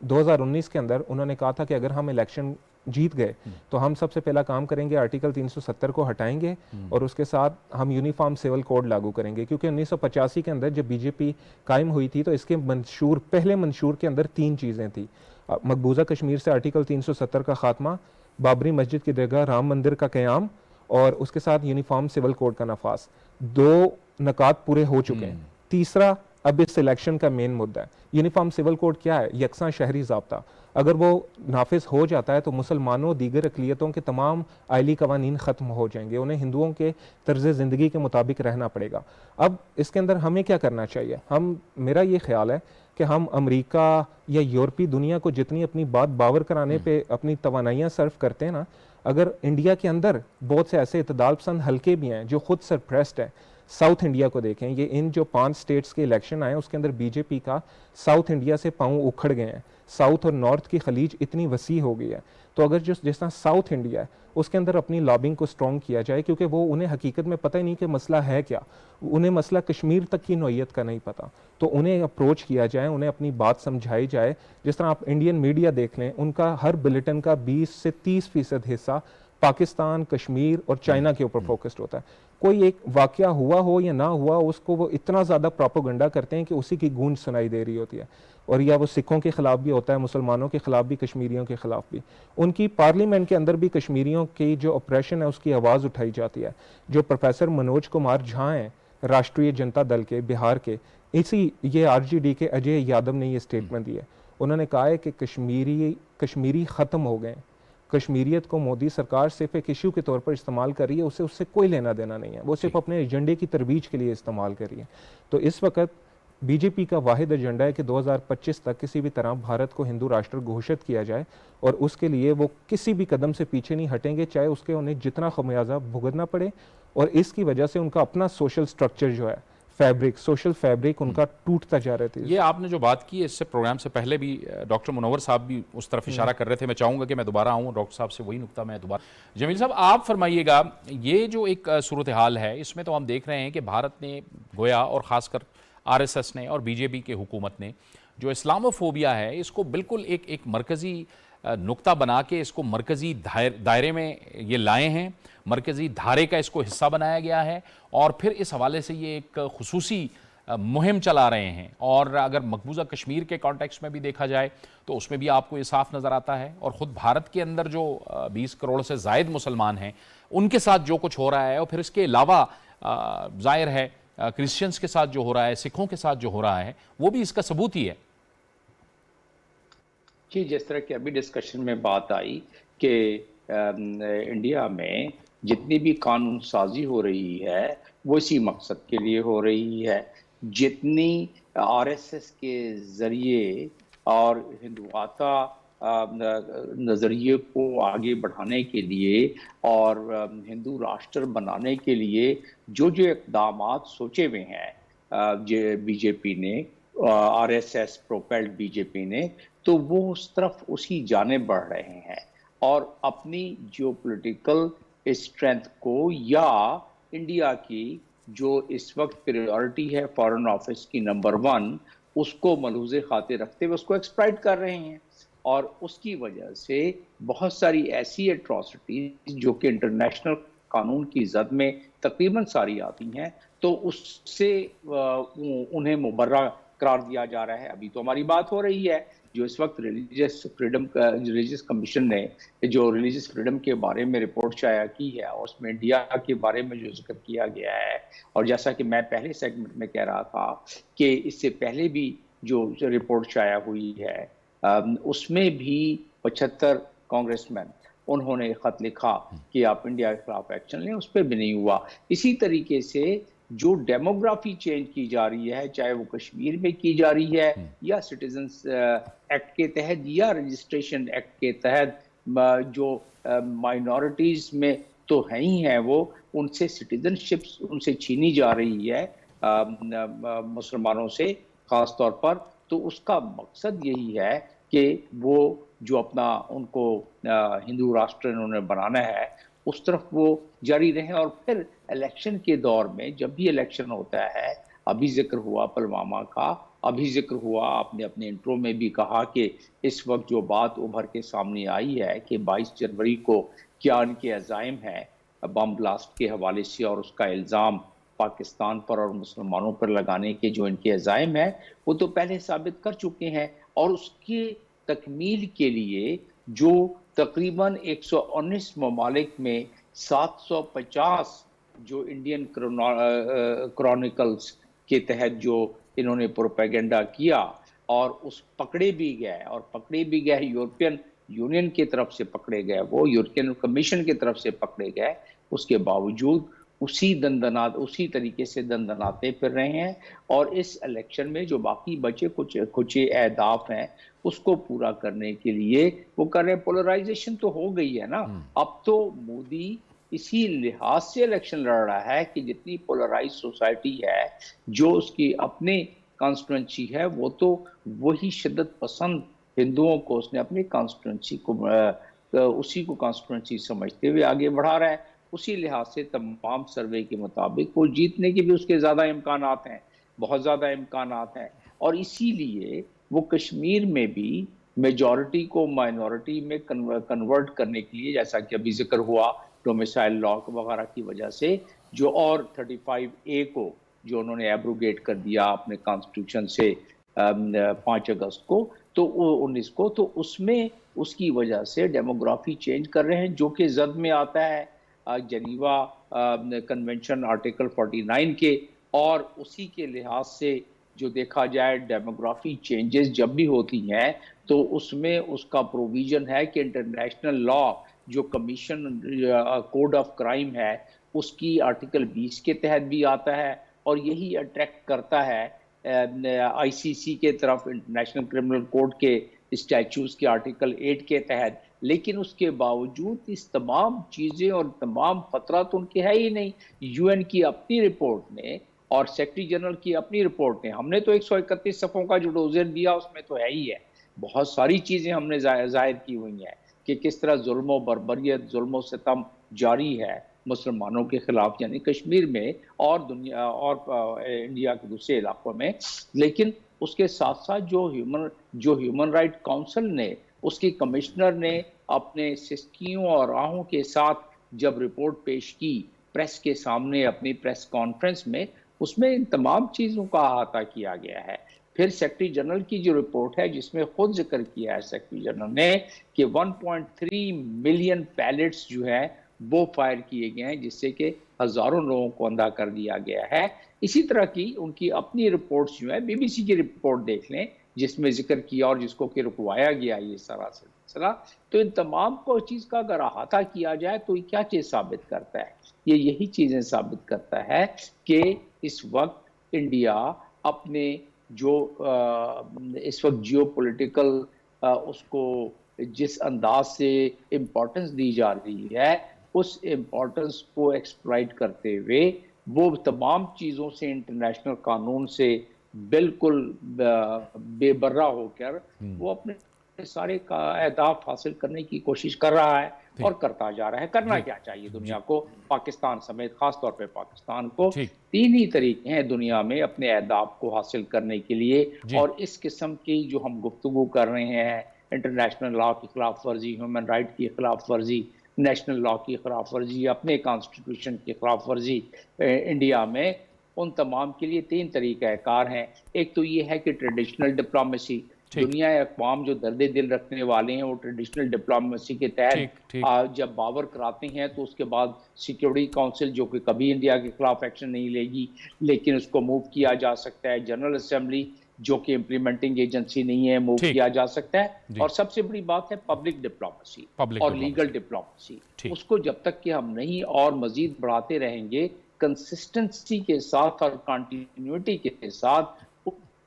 2019 के अंदर उन्होंने कहा था कि अगर हम इलेक्शन जीत गए तो हम सबसे पहला काम करेंगे आर्टिकल 370 को हटाएंगे और उसके साथ हम यूनिफॉर्म सिविल कोड लागू करेंगे, क्योंकि 1985 के अंदर जब बीजेपी कायम हुई थी तो इसके पहले मंशूर के अंदर 3 चीज़ें थी। मकबूजा कश्मीर से आर्टिकल 370 का खात्मा, बाबरी मस्जिद की जगह राम मंदिर का क़याम और उसके साथ यूनिफॉर्म सिविल कोड का नफाज। 2 नकात पूरे हो चुके हैं। तीसरा अब इस इलेक्शन का मेन मुद्दा है। यूनिफॉर्म सिविल कोड क्या है? यकसा शहरी ज़ाब्ता। अगर वो नाफिज हो जाता है तो मुसलमानों दीगर अक़लियतों के तमाम आइली कवानीन ख़त्म हो जाएंगे, उन्हें हिंदुओं के तर्ज ज़िंदगी के मुताबिक रहना पड़ेगा। अब इसके अंदर हमें क्या करना चाहिए? मेरा ये ख्याल है कि हम अमेरिका या यूरोपीय दुनिया को जितनी अपनी बात बावर कराने पे अपनी तवानाइयाँ सर्व करते हैं ना, अगर इंडिया के अंदर बहुत से ऐसे इतदाल पसंद हल्के भी हैं जो खुद सरप्रेस्ड हैं। साउथ इंडिया को देखें, ये इन जो 5 स्टेट्स के इलेक्शन आए उसके अंदर बीजेपी का साउथ इंडिया से पांव उखड़ गए हैं। साउथ और नॉर्थ की खलीज इतनी वसी हो गई है, तो अगर जिस तरह साउथ इंडिया है उसके अंदर अपनी लॉबिंग को स्ट्रॉन्ग किया जाए, क्योंकि वो उन्हें हकीकत में पता ही नहीं कि मसला है क्या, उन्हें मसला कश्मीर तक की नौयत का नहीं पता, तो उन्हें अप्रोच किया जाए, उन्हें अपनी बात समझाई जाए। जिस तरह आप इंडियन मीडिया देख लें, उनका हर बुलेटिन का 20 से 30% हिस्सा पाकिस्तान, कश्मीर और चाइना के ऊपर फोकस्ड होता है। कोई एक वाकया हुआ हो या ना हुआ, उसको वो इतना ज़्यादा प्रोपोगंडा करते हैं कि उसी की गूंज सुनाई दे रही होती है, और या वो सिखों के खिलाफ भी होता है, मुसलमानों के खिलाफ भी, कश्मीरियों के खिलाफ भी। उनकी पार्लियामेंट के अंदर भी कश्मीरियों की जो ऑपरेशन है उसकी आवाज़ उठाई जाती है। जो प्रोफेसर मनोज कुमार झा हैं राष्ट्रीय जनता दल के बिहार के, ये आरजेडी के अजय यादव ने ये स्टेटमेंट दी है। उन्होंने कहा है कि कश्मीरी ख़त्म हो गए, कश्मीरियत को मोदी सरकार सिर्फ एक इशू के तौर पर इस्तेमाल कर रही है, उससे कोई लेना देना नहीं है, वो सिर्फ अपने एजेंडे की तरवीज के लिए इस्तेमाल कर रही है। तो इस वक्त बीजेपी का वाहिद एजेंडा है कि 2025 तक किसी भी तरह भारत को हिंदू राष्ट्र घोषित किया जाए, और उसके लिए वो किसी भी कदम से पीछे नहीं हटेंगे, चाहे उसके उन्हें जितना खमियाजा भुगतना पड़े। और इसकी वजह से उनका अपना सोशल स्ट्रक्चर जो है, सोशल फैब्रिक उनका टूटता जा रहा है। ये आपने जो बात की है, इससे प्रोग्राम से पहले भी डॉक्टर मुनव्वर साहब भी उस तरफ इशारा कर रहे थे। मैं चाहूँगा कि मैं दोबारा आऊँ डॉक्टर साहब से, वही नुक्ता मैं दोबारा। जमील साहब, आप फरमाइएगा, ये जो एक सूरत हाल है, इसमें तो हम देख रहे हैं कि भारत ने गोया, और ख़ासकर आरएसएस ने और बीजेपी के हुकूमत ने जो इस्लामोफोबिया है इसको बिल्कुल एक मरकज़ी नुक्ता बना के इसको मरकज़ी दायरे में ये लाए हैं, मरकज़ी धारे का इसको हिस्सा बनाया गया है, और फिर इस हवाले से ये एक खुसूसी मुहिम चला रहे हैं। और अगर मकबूजा कश्मीर के कॉन्टेक्स्ट में भी देखा जाए तो उसमें भी आपको ये साफ नज़र आता है। और ख़ुद भारत के अंदर जो 20 करोड़ से ज़ायद मुसलमान हैं उनके साथ जो कुछ हो रहा है, और फिर इसके अलावा ज़ाहिर है क्रिश्चियंस के साथ जो हो रहा है, सिखों के साथ जो हो रहा है, वो भी इसका सबूत ही है। जी, जिस तरह की अभी डिस्कशन में बात आई कि इंडिया में जितनी भी कानून साजी हो रही है वो इसी मकसद के लिए हो रही है। जितनी आरएसएस के ज़रिए और हिंदुआता नज़रिए को आगे बढ़ाने के लिए और हिंदू राष्ट्र बनाने के लिए जो इक़दामात सोचे हुए हैं बीजेपी ने, आरएसएस प्रोपेल्ड बीजेपी ने, तो वो उस तरफ उसी जाने बढ़ रहे हैं, और अपनी जियोपॉलिटिकल स्ट्रेंथ को या इंडिया की जो इस वक्त प्रायोरिटी है फॉरेन ऑफिस की नंबर 1, उसको मलूज़े खाते रखते हुए उसको एक्सप्लॉइट कर रहे हैं। और उसकी वजह से बहुत सारी ऐसी एट्रॉसिटीज जो कि इंटरनेशनल कानून की जद में तकरीबन सारी आती हैं, तो उससे उन्हें मुबर्रा करार दिया जा रहा है। अभी तो हमारी बात हो रही है जो इस वक्त रिलीजियस कमीशन ने जो रिलीजियस फ्रीडम के बारे में रिपोर्ट शाया की है, और उसमें इंडिया के बारे में जो जिक्र किया गया है, और जैसा कि मैं पहले सेगमेंट में कह रहा था कि इससे पहले भी जो रिपोर्ट शाया हुई है उसमें भी 75 कांग्रेसमैन उन्होंने ख़त लिखा कि आप इंडिया के खिलाफ एक्शन लें, उस पर भी नहीं हुआ। इसी तरीके से जो डेमोग्राफी चेंज की जा रही है, चाहे वो कश्मीर में की जा रही है या सिटीजन्स एक्ट के तहत या रजिस्ट्रेशन एक्ट के तहत, जो माइनॉरिटीज़ में तो है ही हैं, वो उनसे सिटीजनशिप्स उनसे छीनी जा रही है मुसलमानों से ख़ास तौर पर। तो उसका मकसद यही है कि वो जो अपना उनको हिंदू राष्ट्र उन्होंने बनाना है उस तरफ वो जारी रहे। और फिर इलेक्शन के दौर में जब भी इलेक्शन होता है, अभी जिक्र हुआ पुलवामा का, अभी जिक्र हुआ, आपने अपने इंट्रो में भी कहा कि इस वक्त जो बात उभर के सामने आई है कि 22 जनवरी को क्या इनके अज़ाइम है बम ब्लास्ट के हवाले से और उसका इल्ज़ाम पाकिस्तान पर और मुसलमानों पर लगाने के जो इनके अज़ाइम है वो तो पहले साबित कर चुके हैं। और उसकी तकमील के लिए जो तकरीबन 119 ममालिक में 750 जो इंडियन क्रॉनिकल्स के तहत जो इन्होंने प्रोपेगेंडा किया और उस पकड़े भी गए यूरोपियन यूनियन की तरफ से पकड़े गए, वो यूरोपियन कमीशन की तरफ से पकड़े गए, उसके बावजूद उसी तरीके से दंदनाते फिर रहे हैं। और इस इलेक्शन में जो बाकी बचे कुछ अहदाफ हैं उसको पूरा करने के लिए वो कर रहे हैं। पोलराइजेशन तो हो गई है ना, अब तो मोदी इसी लिहाज से इलेक्शन लड़ रहा है कि जितनी पोलराइज सोसाइटी है, जो उसकी अपने कॉन्स्टिट्यूंसी है, वो तो वही शिद्दत पसंद हिंदुओं को उसने अपनी कॉन्स्टिट्यूंसी को उसी को कॉन्स्टिट्यूंसी समझते हुए आगे बढ़ा रहा है। उसी लिहाज से तमाम सर्वे के मुताबिक वो जीतने के भी उसके ज़्यादा इम्कानात हैं, बहुत ज़्यादा इम्कानात हैं। और इसीलिए वो कश्मीर में भी मेजॉरिटी को माइनॉरिटी में कन्वर्ट करने के लिए, जैसा कि अभी जिक्र हुआ डोमिसाइल लॉ वगैरह की वजह से, जो और 35A को जो उन्होंने एब्रोगेट कर दिया अपने कॉन्स्टिट्यूशन से 5 अगस्त को, तो 19 को, तो उसमें उसकी वजह से डेमोग्राफी चेंज कर रहे हैं, जो कि जद में आता है जनीवा कन्वेंशन आर्टिकल 49 के। और उसी के लिहाज से जो देखा जाए डेमोग्राफी चेंजेस जब भी होती हैं तो उसमें उसका प्रोविजन है कि इंटरनेशनल लॉ जो कमीशन कोड ऑफ क्राइम है उसकी आर्टिकल 20 के तहत भी आता है, और यही अट्रैक्ट करता है ICC के तरफ, इंटरनेशनल क्रिमिनल कोड के स्टैच्यूज के आर्टिकल 8 के तहत। लेकिन उसके बावजूद इस तमाम चीज़ें और तमाम खतरा तो उनके है ही नहीं। UN की अपनी रिपोर्ट ने और सेक्रेटरी जनरल की अपनी रिपोर्ट ने, हमने तो 131 सफ़ों का जो डोजर दिया उसमें तो है ही है, बहुत सारी चीज़ें हमने जाहिर की हुई हैं कि किस तरह जुल्म और बर्बरियत, जुल्म और सितम जारी है मुसलमानों के खिलाफ, यानी कश्मीर में और दुनिया और इंडिया के दूसरे इलाकों में। लेकिन उसके साथ साथ जो ह्यूमन राइट काउंसिल ने, उसके कमिश्नर ने अपने सिस्कियों और राहों के साथ जब रिपोर्ट पेश की प्रेस के सामने अपनी प्रेस कॉन्फ्रेंस में, उसमें इन तमाम चीज़ों का अहाता किया गया है। फिर सेक्रेटरी जनरल की जो रिपोर्ट है जिसमें खुद जिक्र किया है सेक्रेटरी जनरल ने कि 1.3 मिलियन पैलेट्स जो है वो फायर किए गए हैं, जिससे कि हज़ारों लोगों को अंधा कर दिया गया है। इसी तरह की उनकी अपनी रिपोर्ट्स जो है, BBC की रिपोर्ट देख लें जिसमें जिक्र किया और जिसको कि रुकवाया गया ये सारा सिलसिला। तो इन तमाम को चीज़ का अगर अहाता किया जाए तो ये क्या चीज़ साबित करता है? ये यही चीज़ें साबित करता है कि इस वक्त इंडिया अपने जो इस वक्त जियोपॉलिटिकल उसको जिस अंदाज से इम्पोर्टेंस दी जा रही है, उस इम्पोर्टेंस को एक्सप्लॉइट करते हुए वो तमाम चीज़ों से, इंटरनेशनल कानून से बिल्कुल बेबर्रा होकर वो अपने सारे अहदाफ हासिल करने की कोशिश कर रहा है और करता जा रहा है। करना क्या चाहिए दुनिया को, पाकिस्तान समेत खास तौर पे पाकिस्तान को? 3 ही तरीके हैं दुनिया में अपने अहदाफ को हासिल करने के लिए, और इस किस्म की जो हम गुफ्तगू कर रहे हैं, इंटरनेशनल लॉ की खिलाफ वर्जी, ह्यूमन राइट की खिलाफ वर्जी, नेशनल लॉ की खिलाफ वर्जी, अपने कॉन्स्टिट्यूशन की खिलाफ वर्जी इंडिया में, उन तमाम के लिए 3 तरीक़ाकार हैं। एक तो ये है कि ट्रेडिशनल डिप्लोमेसी, दुनिया अक़वाम जो दर्द दिल रखने वाले हैं वो ट्रेडिशनल डिप्लोमेसी के तहत जब बावर कराते हैं तो उसके बाद सिक्योरिटी काउंसिल, जो कि कभी इंडिया के खिलाफ एक्शन नहीं लेगी लेकिन उसको मूव किया जा सकता है, जनरल असेंबली जो कि इम्प्लीमेंटिंग एजेंसी नहीं है, मूव किया जा सकता है, और सबसे बड़ी बात है पब्लिक डिप्लोमेसी और लीगल डिप्लोमेसी। उसको जब तक कि हम नहीं और मजीद बढ़ाते रहेंगे कंसिस्टेंसी के साथ और कंटिन्यूटी के साथ,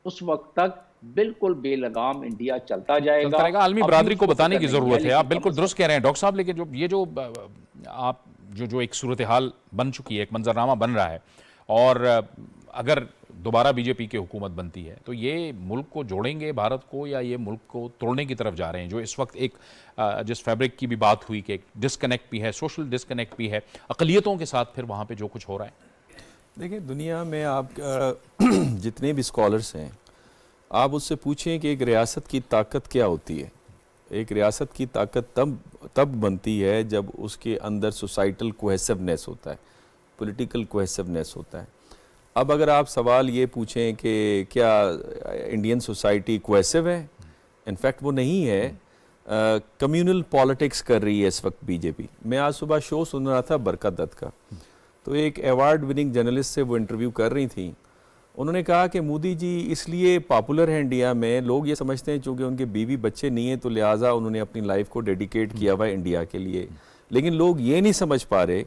उस वक्त तक बिल्कुल बेलगाम इंडिया चलता जाएगा। आलमी बरादरी को बताने की जरूरत है। आप बिल्कुल दुरुस्त कह रहे हैं डॉक्टर साहब, लेकिन जो आप जो एक सूरत हाल बन चुकी है, एक मंजरनामा बन रहा है, और अगर दोबारा बीजेपी की हुकूमत बनती है तो ये मुल्क को जोड़ेंगे भारत को, या ये मुल्क को तोड़ने की तरफ जा रहे हैं? जो इस वक्त एक जिस फैब्रिक की भी बात हुई कि एक डिस्कनेक्ट भी है, सोशल डिस्कनेक्ट भी है अक़लियतों के साथ, फिर वहाँ पे जो कुछ हो रहा है। देखिए दुनिया में आप जितने भी स्कॉलर्स हैं आप उससे पूछें कि एक रियासत की ताकत क्या होती है। एक रियासत की ताकत तब बनती है जब उसके अंदर सोसाइटल कोहेसिवनेस होता है, पॉलिटिकल कोहेसिवनेस होता है। अब अगर आप सवाल ये पूछें कि क्या इंडियन सोसाइटी कोहेसिव है, इनफैक्ट वो नहीं है। कम्युनल पॉलिटिक्स कर रही है इस वक्त बीजेपी। मैं आज सुबह शो सुन रहा था बरकत दत्त का, तो एक अवार्ड विनिंग जर्नलिस्ट से वो इंटरव्यू कर रही थी। उन्होंने कहा कि मोदी जी इसलिए पॉपुलर हैं इंडिया में, लोग ये समझते हैं चूँकि उनके बीवी बच्चे नहीं हैं तो लिहाजा उन्होंने अपनी लाइफ को डेडिकेट किया हुआ है इंडिया के लिए। लेकिन लोग ये नहीं समझ पा रहे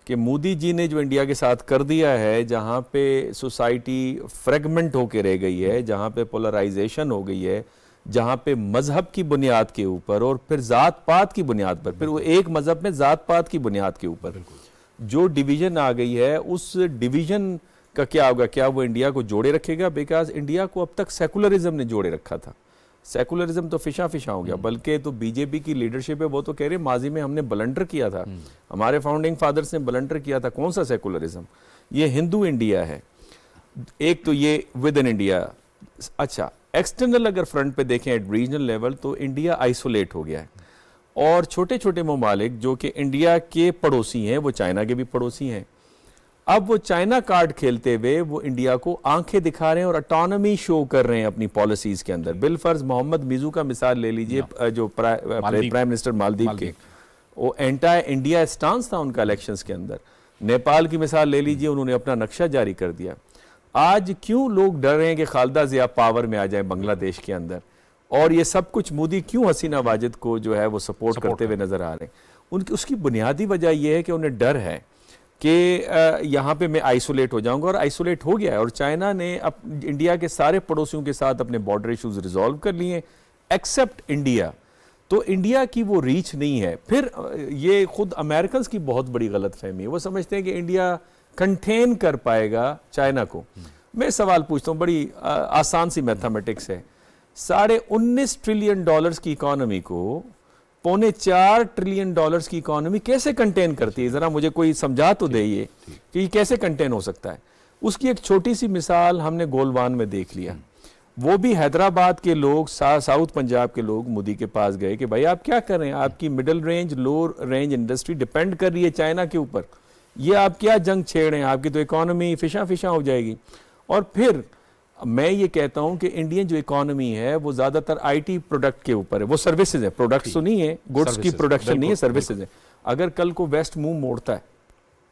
कि मोदी जी ने जो इंडिया के साथ कर दिया है, जहाँ पे सोसाइटी फ्रेगमेंट होके रह गई है, जहाँ पे पोलराइजेशन हो गई है, जहाँ पे मजहब की बुनियाद के ऊपर और फिर ज़ात पात की बुनियाद पर, फिर वो एक मजहब में ज़ात पात की बुनियाद के ऊपर जो डिवीज़न आ गई है, उस डिवीज़न का क्या होगा? क्या वो इंडिया को जोड़े रखेगा? बिकॉज इंडिया को अब तक सेकुलरिज्म ने जोड़े रखा था। सेकुलरिज्म तो फिशा हो गया। बल्कि तो बीजेपी की लीडरशिप है वो तो कह रहे माजी में हमने बलंडर किया था, हमारे फाउंडिंग फादर्स ने बलंडर किया था। कौन सा सेकुलरिज्म? ये हिंदू इंडिया है। एक तो ये विद इन इंडिया। अच्छा, एक्सटर्नल अगर फ्रंट पे देखें एट रीजनल लेवल तो इंडिया आइसोलेट हो गया है और छोटे छोटे ममालिक जो कि इंडिया के पड़ोसी हैं, वो चाइना के भी पड़ोसी हैं। अब वो चाइना कार्ड खेलते हुए वो इंडिया को आंखें दिखा रहे हैं और ऑटोनॉमी शो कर रहे हैं अपनी पॉलिसीज के अंदर। बिलफर्ज मोहम्मद मिजू का मिसाल ले लीजिए, जो प्राइम मिनिस्टर मालदीव के, वो एंटी इंडिया स्टांस था उनका इलेक्शंस के अंदर। नेपाल की मिसाल ले लीजिए, उन्होंने अपना नक्शा जारी कर दिया। आज क्यों लोग डर रहे हैं कि खालिदा जिया पावर में आ जाए बांग्लादेश के अंदर, और ये सब कुछ मोदी क्यों हसीना वाजिद को जो है वो सपोर्ट करते हुए नजर आ रहे हैं? उनकी उसकी बुनियादी वजह यह है कि उन्हें डर है कि यहाँ पे मैं आइसोलेट हो जाऊंगा, और आइसोलेट हो गया है। और चाइना ने अब इंडिया के सारे पड़ोसियों के साथ अपने बॉर्डर इश्यूज रिजॉल्व कर लिए एक्सेप्ट इंडिया। तो इंडिया की वो रीच नहीं है। फिर ये खुद अमेरिकन की बहुत बड़ी गलत फहमी है, वो समझते हैं कि इंडिया कंटेन कर पाएगा चाइना को। मैं सवाल पूछता हूँ, बड़ी आसान सी मैथमेटिक्स है। $19.5 ट्रिलियन की इकोनॉमी को $4.25 ट्रिलियन की इकोनॉमी कैसे कंटेन करती है? जरा मुझे कोई समझा तो दे ये कि ये कैसे कंटेन हो सकता है। उसकी एक छोटी सी मिसाल हमने गोलवान में देख लिया। वो भी हैदराबाद के लोग, साउथ पंजाब के लोग मोदी के पास गए कि भाई आप क्या कर रहे हैं, आपकी middle range lower range industry depend कर रही है चाइना के ऊपर, ये आप क्या जंग छेड़ रहे हैं, आपकी तो इकोनॉमी फिशा हो जाएगी। और फिर मैं ये कहता हूं कि इंडियन जो इकोनॉमी है वो ज्यादातर आईटी प्रोडक्ट के ऊपर है, वो सर्विसेज है, प्रोडक्ट्स तो नहीं है, गुड्स की प्रोडक्शन नहीं है, सर्विसेज है। अगर कल को वेस्ट मुंह मोड़ता है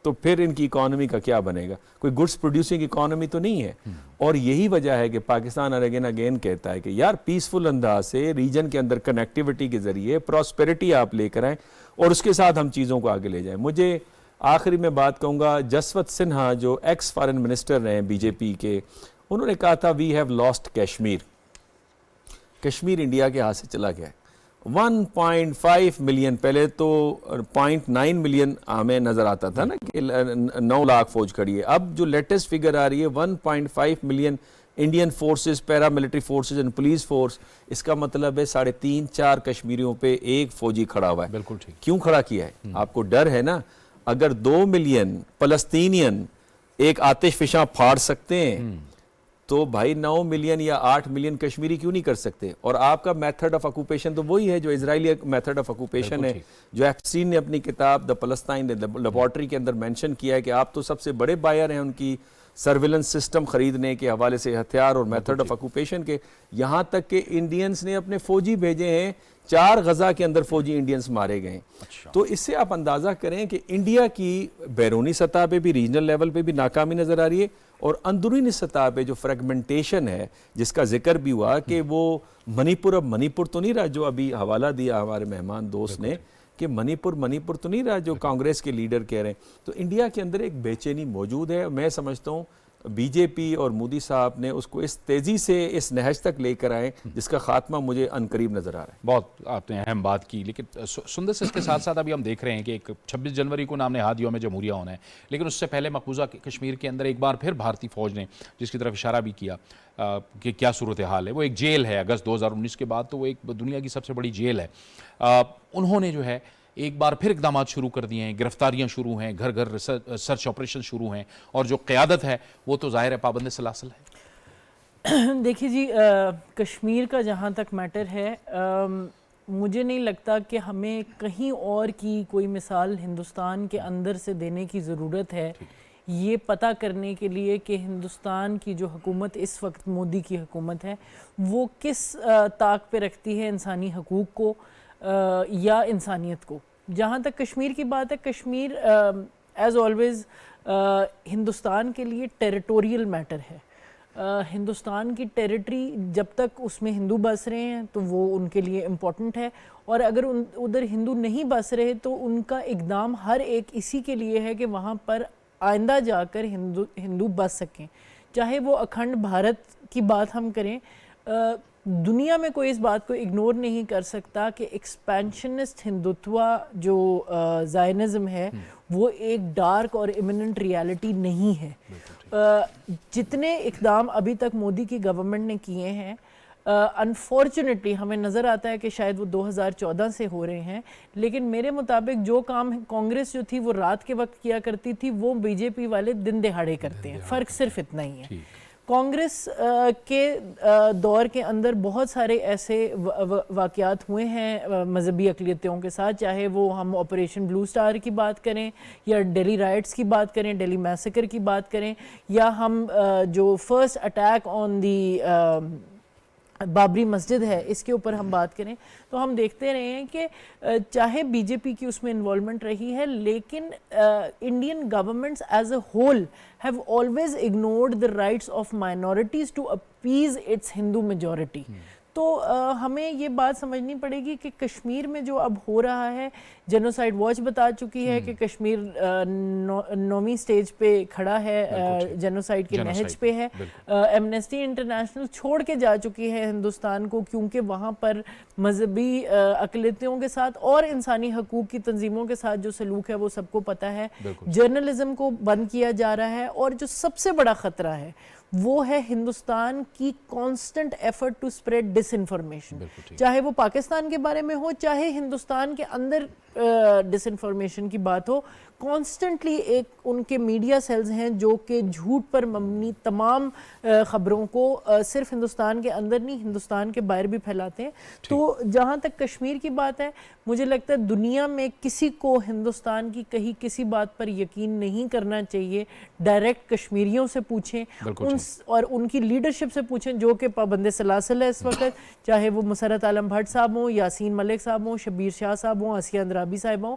तो फिर इनकी इकोनॉमी का क्या बनेगा? कोई गुड्स प्रोड्यूसिंग इकोनॉमी तो नहीं है। और यही वजह है कि पाकिस्तान अगेन कहता है कि यार पीसफुल अंदाज से रीजन के अंदर कनेक्टिविटी के जरिए प्रॉस्पेरिटी आप लेकर आए और उसके साथ हम चीज़ों को आगे ले जाएं। मुझे आखिरी में बात कहूँगा, जसवंत सिन्हा जो एक्स फॉरेन मिनिस्टर रहे बीजेपी के, उन्होंने कहा था we have lost Kashmir. Kashmir India के हाथ से चला गया है। 1.5 मिलियन, पहले तो 0.9 मिलियन हमें नजर आता था ना कि 9 लाख फौज खड़ी है। अब जो लेटेस्ट फिगर आ रही है 1.5 million Indian forces, paramilitary forces and police force. इसका मतलब है 3.5-4 कश्मीरियों पे एक फौजी खड़ा हुआ है। बिल्कुल ठीक। क्यों खड़ा किया है? आपको डर है ना। अगर 2 मिलियन फलस्तीनियन एक आतिश फिशा फाड़ सकते हैं तो भाई 9 मिलियन या 8 मिलियन कश्मीरी क्यों नहीं कर सकते? और आपका मेथड ऑफ ऑक्यूपेशन तो वही है जो इजरायली मेथड ऑफ ऑक्यूपेशन है, जो एफसीन ने अपनी किताब द पैलेस्टाइन लेबोरेटरी के अंदर मेंशन किया है कि आप तो सबसे बड़े बायर हैं उनकी सर्विलेंस सिस्टम खरीदने के हवाले से, हथियार और मेथड ऑफ ऑक्यूपेशन के। यहाँ तक कि इंडियंस ने अपने फौजी भेजे हैं, 4 गजा के अंदर फौजी इंडियंस मारे गए। अच्छा। तो इससे आप अंदाजा करें कि इंडिया की बैरूनी सतह पे भी, रीजनल लेवल पे भी नाकामी नजर आ रही है, और अंदरूनी सतह पे जो फ्रेगमेंटेशन है जिसका जिक्र भी हुआ कि वो मणिपुर, अब मणिपुर तो नहीं रहा जो अभी हवाला दिया हमारे मेहमान दोस्त ने कि मणिपुर तो नहीं रहा जो कांग्रेस के लीडर कह रहे हैं। तो इंडिया के अंदर एक बेचैनी मौजूद है। मैं समझता हूँ बीजेपी और मोदी साहब ने उसको इस तेजी से इस नहज तक लेकर आए जिसका खात्मा मुझे अनकरीब नजर आ रहा है। बहुत आपने अहम बात की, लेकिन सुंदर से इसके साथ साथ अभी हम देख रहे हैं कि एक 26 जनवरी को हमने हाथ में जमहूरिया होना है, लेकिन उससे पहले मकबूजा कश्मीर के अंदर एक बार फिर भारतीय फौज ने, जिसकी तरफ इशारा भी किया कि क्या सूरत हाल है, वो एक जेल है। अगस्त 2019 के बाद तो वो एक दुनिया की सबसे बड़ी जेल है। उन्होंने जो है एक बार फिर इकदाम शुरू कर दिए हैं, गिरफ्तारियां शुरू हैं, घर घर सर्च ऑपरेशन शुरू हैं, और जो क़यादत है वो तो ज़ाहिर है पाबंद सलासल है। देखिए जी, कश्मीर का जहाँ तक मैटर है, मुझे नहीं लगता कि हमें कहीं और की कोई मिसाल हिंदुस्तान के अंदर से देने की ज़रूरत है ये पता करने के लिए कि हिंदुस्तान की जो हुकूमत इस वक्त मोदी की हुकूमत है वो किस ताक पे रखती है इंसानी हकूक़ को या इंसानियत को। जहाँ तक कश्मीर की बात है, कश्मीर एज़ ऑलवेज़ हिंदुस्तान के लिए टेरिटोरियल मैटर है। हिंदुस्तान की टेरिटरी जब तक उसमें हिंदू बस रहे हैं तो वो उनके लिए इम्पॉर्टेंट है, और अगर उधर हिंदू नहीं बस रहे तो उनका इक़दाम हर एक इसी के लिए है कि वहाँ पर आइंदा जाकर हिंदू बस सकें। चाहे वो अखंड भारत की बात हम करें, दुनिया में कोई इस बात को इग्नोर नहीं कर सकता कि एक्सपेंशनिस्ट हिंदुत्व जो ज़ायनिज़्म है वो एक डार्क और इमिनेंट रियलिटी नहीं है। जितने इक़दाम अभी तक मोदी की गवर्नमेंट ने किए हैं, अनफॉर्चुनेटली हमें नज़र आता है कि शायद वो 2014 से हो रहे हैं, लेकिन मेरे मुताबिक जो काम कांग्रेस जो थी वो रात के वक्त किया करती थी वो बीजेपी वाले दिन दिहाड़े करते हैं। फ़र्क सिर्फ इतना ही है। कांग्रेस के दौर के अंदर बहुत सारे ऐसे वाक़यात हुए हैं मजहबी अक़लियतों के साथ, चाहे वो हम ऑपरेशन ब्लू स्टार की बात करें या दिल्ली राइट्स की बात करें, दिल्ली मैसेकर की बात करें, या हम जो first attack on the Babri मस्जिद है इसके ऊपर हम बात करें, तो हम देखते रहे हैं कि चाहे बीजेपी की उसमें इन्वॉल्वमेंट रही है, लेकिन Indian governments as a whole have always ignored the rights of minorities to appease its Hindu majority. तो हमें ये बात समझनी पड़ेगी कि कश्मीर में जो अब हो रहा है, जेनोसाइड वॉच बता चुकी है कि कश्मीर 9वीं स्टेज पे खड़ा है, जेनोसाइड के नहज पे है। एमनेस्टी इंटरनेशनल छोड़ के जा चुकी है हिंदुस्तान को, क्योंकि वहाँ पर मजहबी अक़लियतों के साथ और इंसानी हकूक़ की तंजीमों के साथ जो सलूक है वो सबको पता है। जर्नलिज्म को बंद किया जा रहा है, और जो सबसे बड़ा ख़तरा है वो है हिंदुस्तान की constant effort to spread disinformation, चाहे वो पाकिस्तान के बारे में हो चाहे हिंदुस्तान के अंदर डिसइंफॉर्मेशन की बात हो। कॉन्स्टेंटली एक उनके मीडिया सेल्स हैं जो कि झूठ पर मबनी तमाम ख़बरों को सिर्फ हिंदुस्तान के अंदर नहीं हिंदुस्तान के बाहर भी फैलाते हैं। तो जहाँ तक कश्मीर की बात है, मुझे लगता है दुनिया में किसी को हिंदुस्तान की कहीं किसी बात पर यकीन नहीं करना चाहिए। डायरेक्ट कश्मीरियों से पूछें और उनकी लीडरशिप से पूछें जो कि पाबंद सलासल है इस वक्त, चाहे वो मुसरत आलम भट्ट साहब हों, यासीन मलिक साहब हों, शबीर शाह साहब हों, आसिया अंद्राबी साहब हों।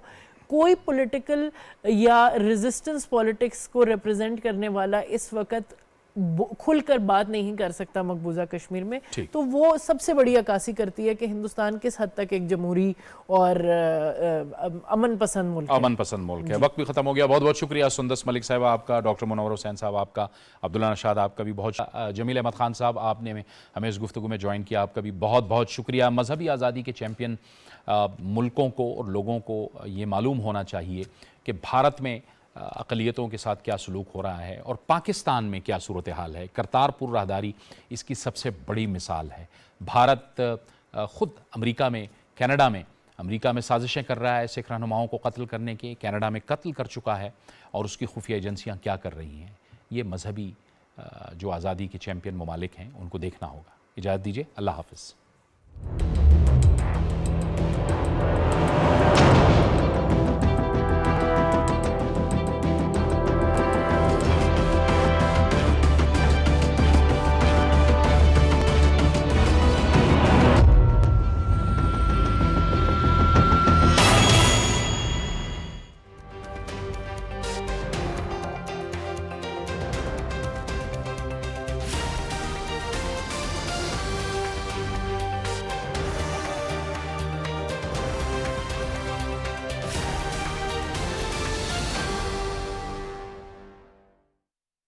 कोई पॉलिटिकल या रेजिस्टेंस पॉलिटिक्स को रिप्रेजेंट करने वाला इस वक्त खुलकर बात नहीं कर सकता मकबूजा कश्मीर में। तो वो सबसे बड़ी अक्कासी करती है कि हिंदुस्तान किस हद तक एक जमहूरी और अमन पसंद मुल्क है। वक्त भी ख़त्म हो गया। बहुत बहुत शुक्रिया सुंदस मलिक साहब आपका, डॉक्टर मुनव्वर हुसैन साहब आपका, अब्दुल्ला नशाद आपका भी बहुत, जमील अहमद खान साहब आपने हमें इस गुफ्तगू में ज्वाइन किया, आपका भी बहुत बहुत शुक्रिया। मजहबी आज़ादी के चैम्पियन मुल्कों को और लोगों को ये मालूम होना चाहिए कि भारत में अक़लियतों के साथ क्या सलूक हो रहा है और पाकिस्तान में क्या सूरत हाल है। करतारपुर राहदारी इसकी सबसे बड़ी मिसाल है। भारत ख़ुद अमेरिका में, कनाडा में अमेरिका में साजिशें कर रहा है सिख रहनुमाओं को कत्ल करने के, कनाडा में कत्ल कर चुका है, और उसकी खुफिया एजेंसियाँ क्या कर रही हैं। ये मजहबी जो आज़ादी के चैम्पियन ममालिक हैं उनको देखना होगा। इजाज़त दीजिए, अल्लाह हाफ़िज़।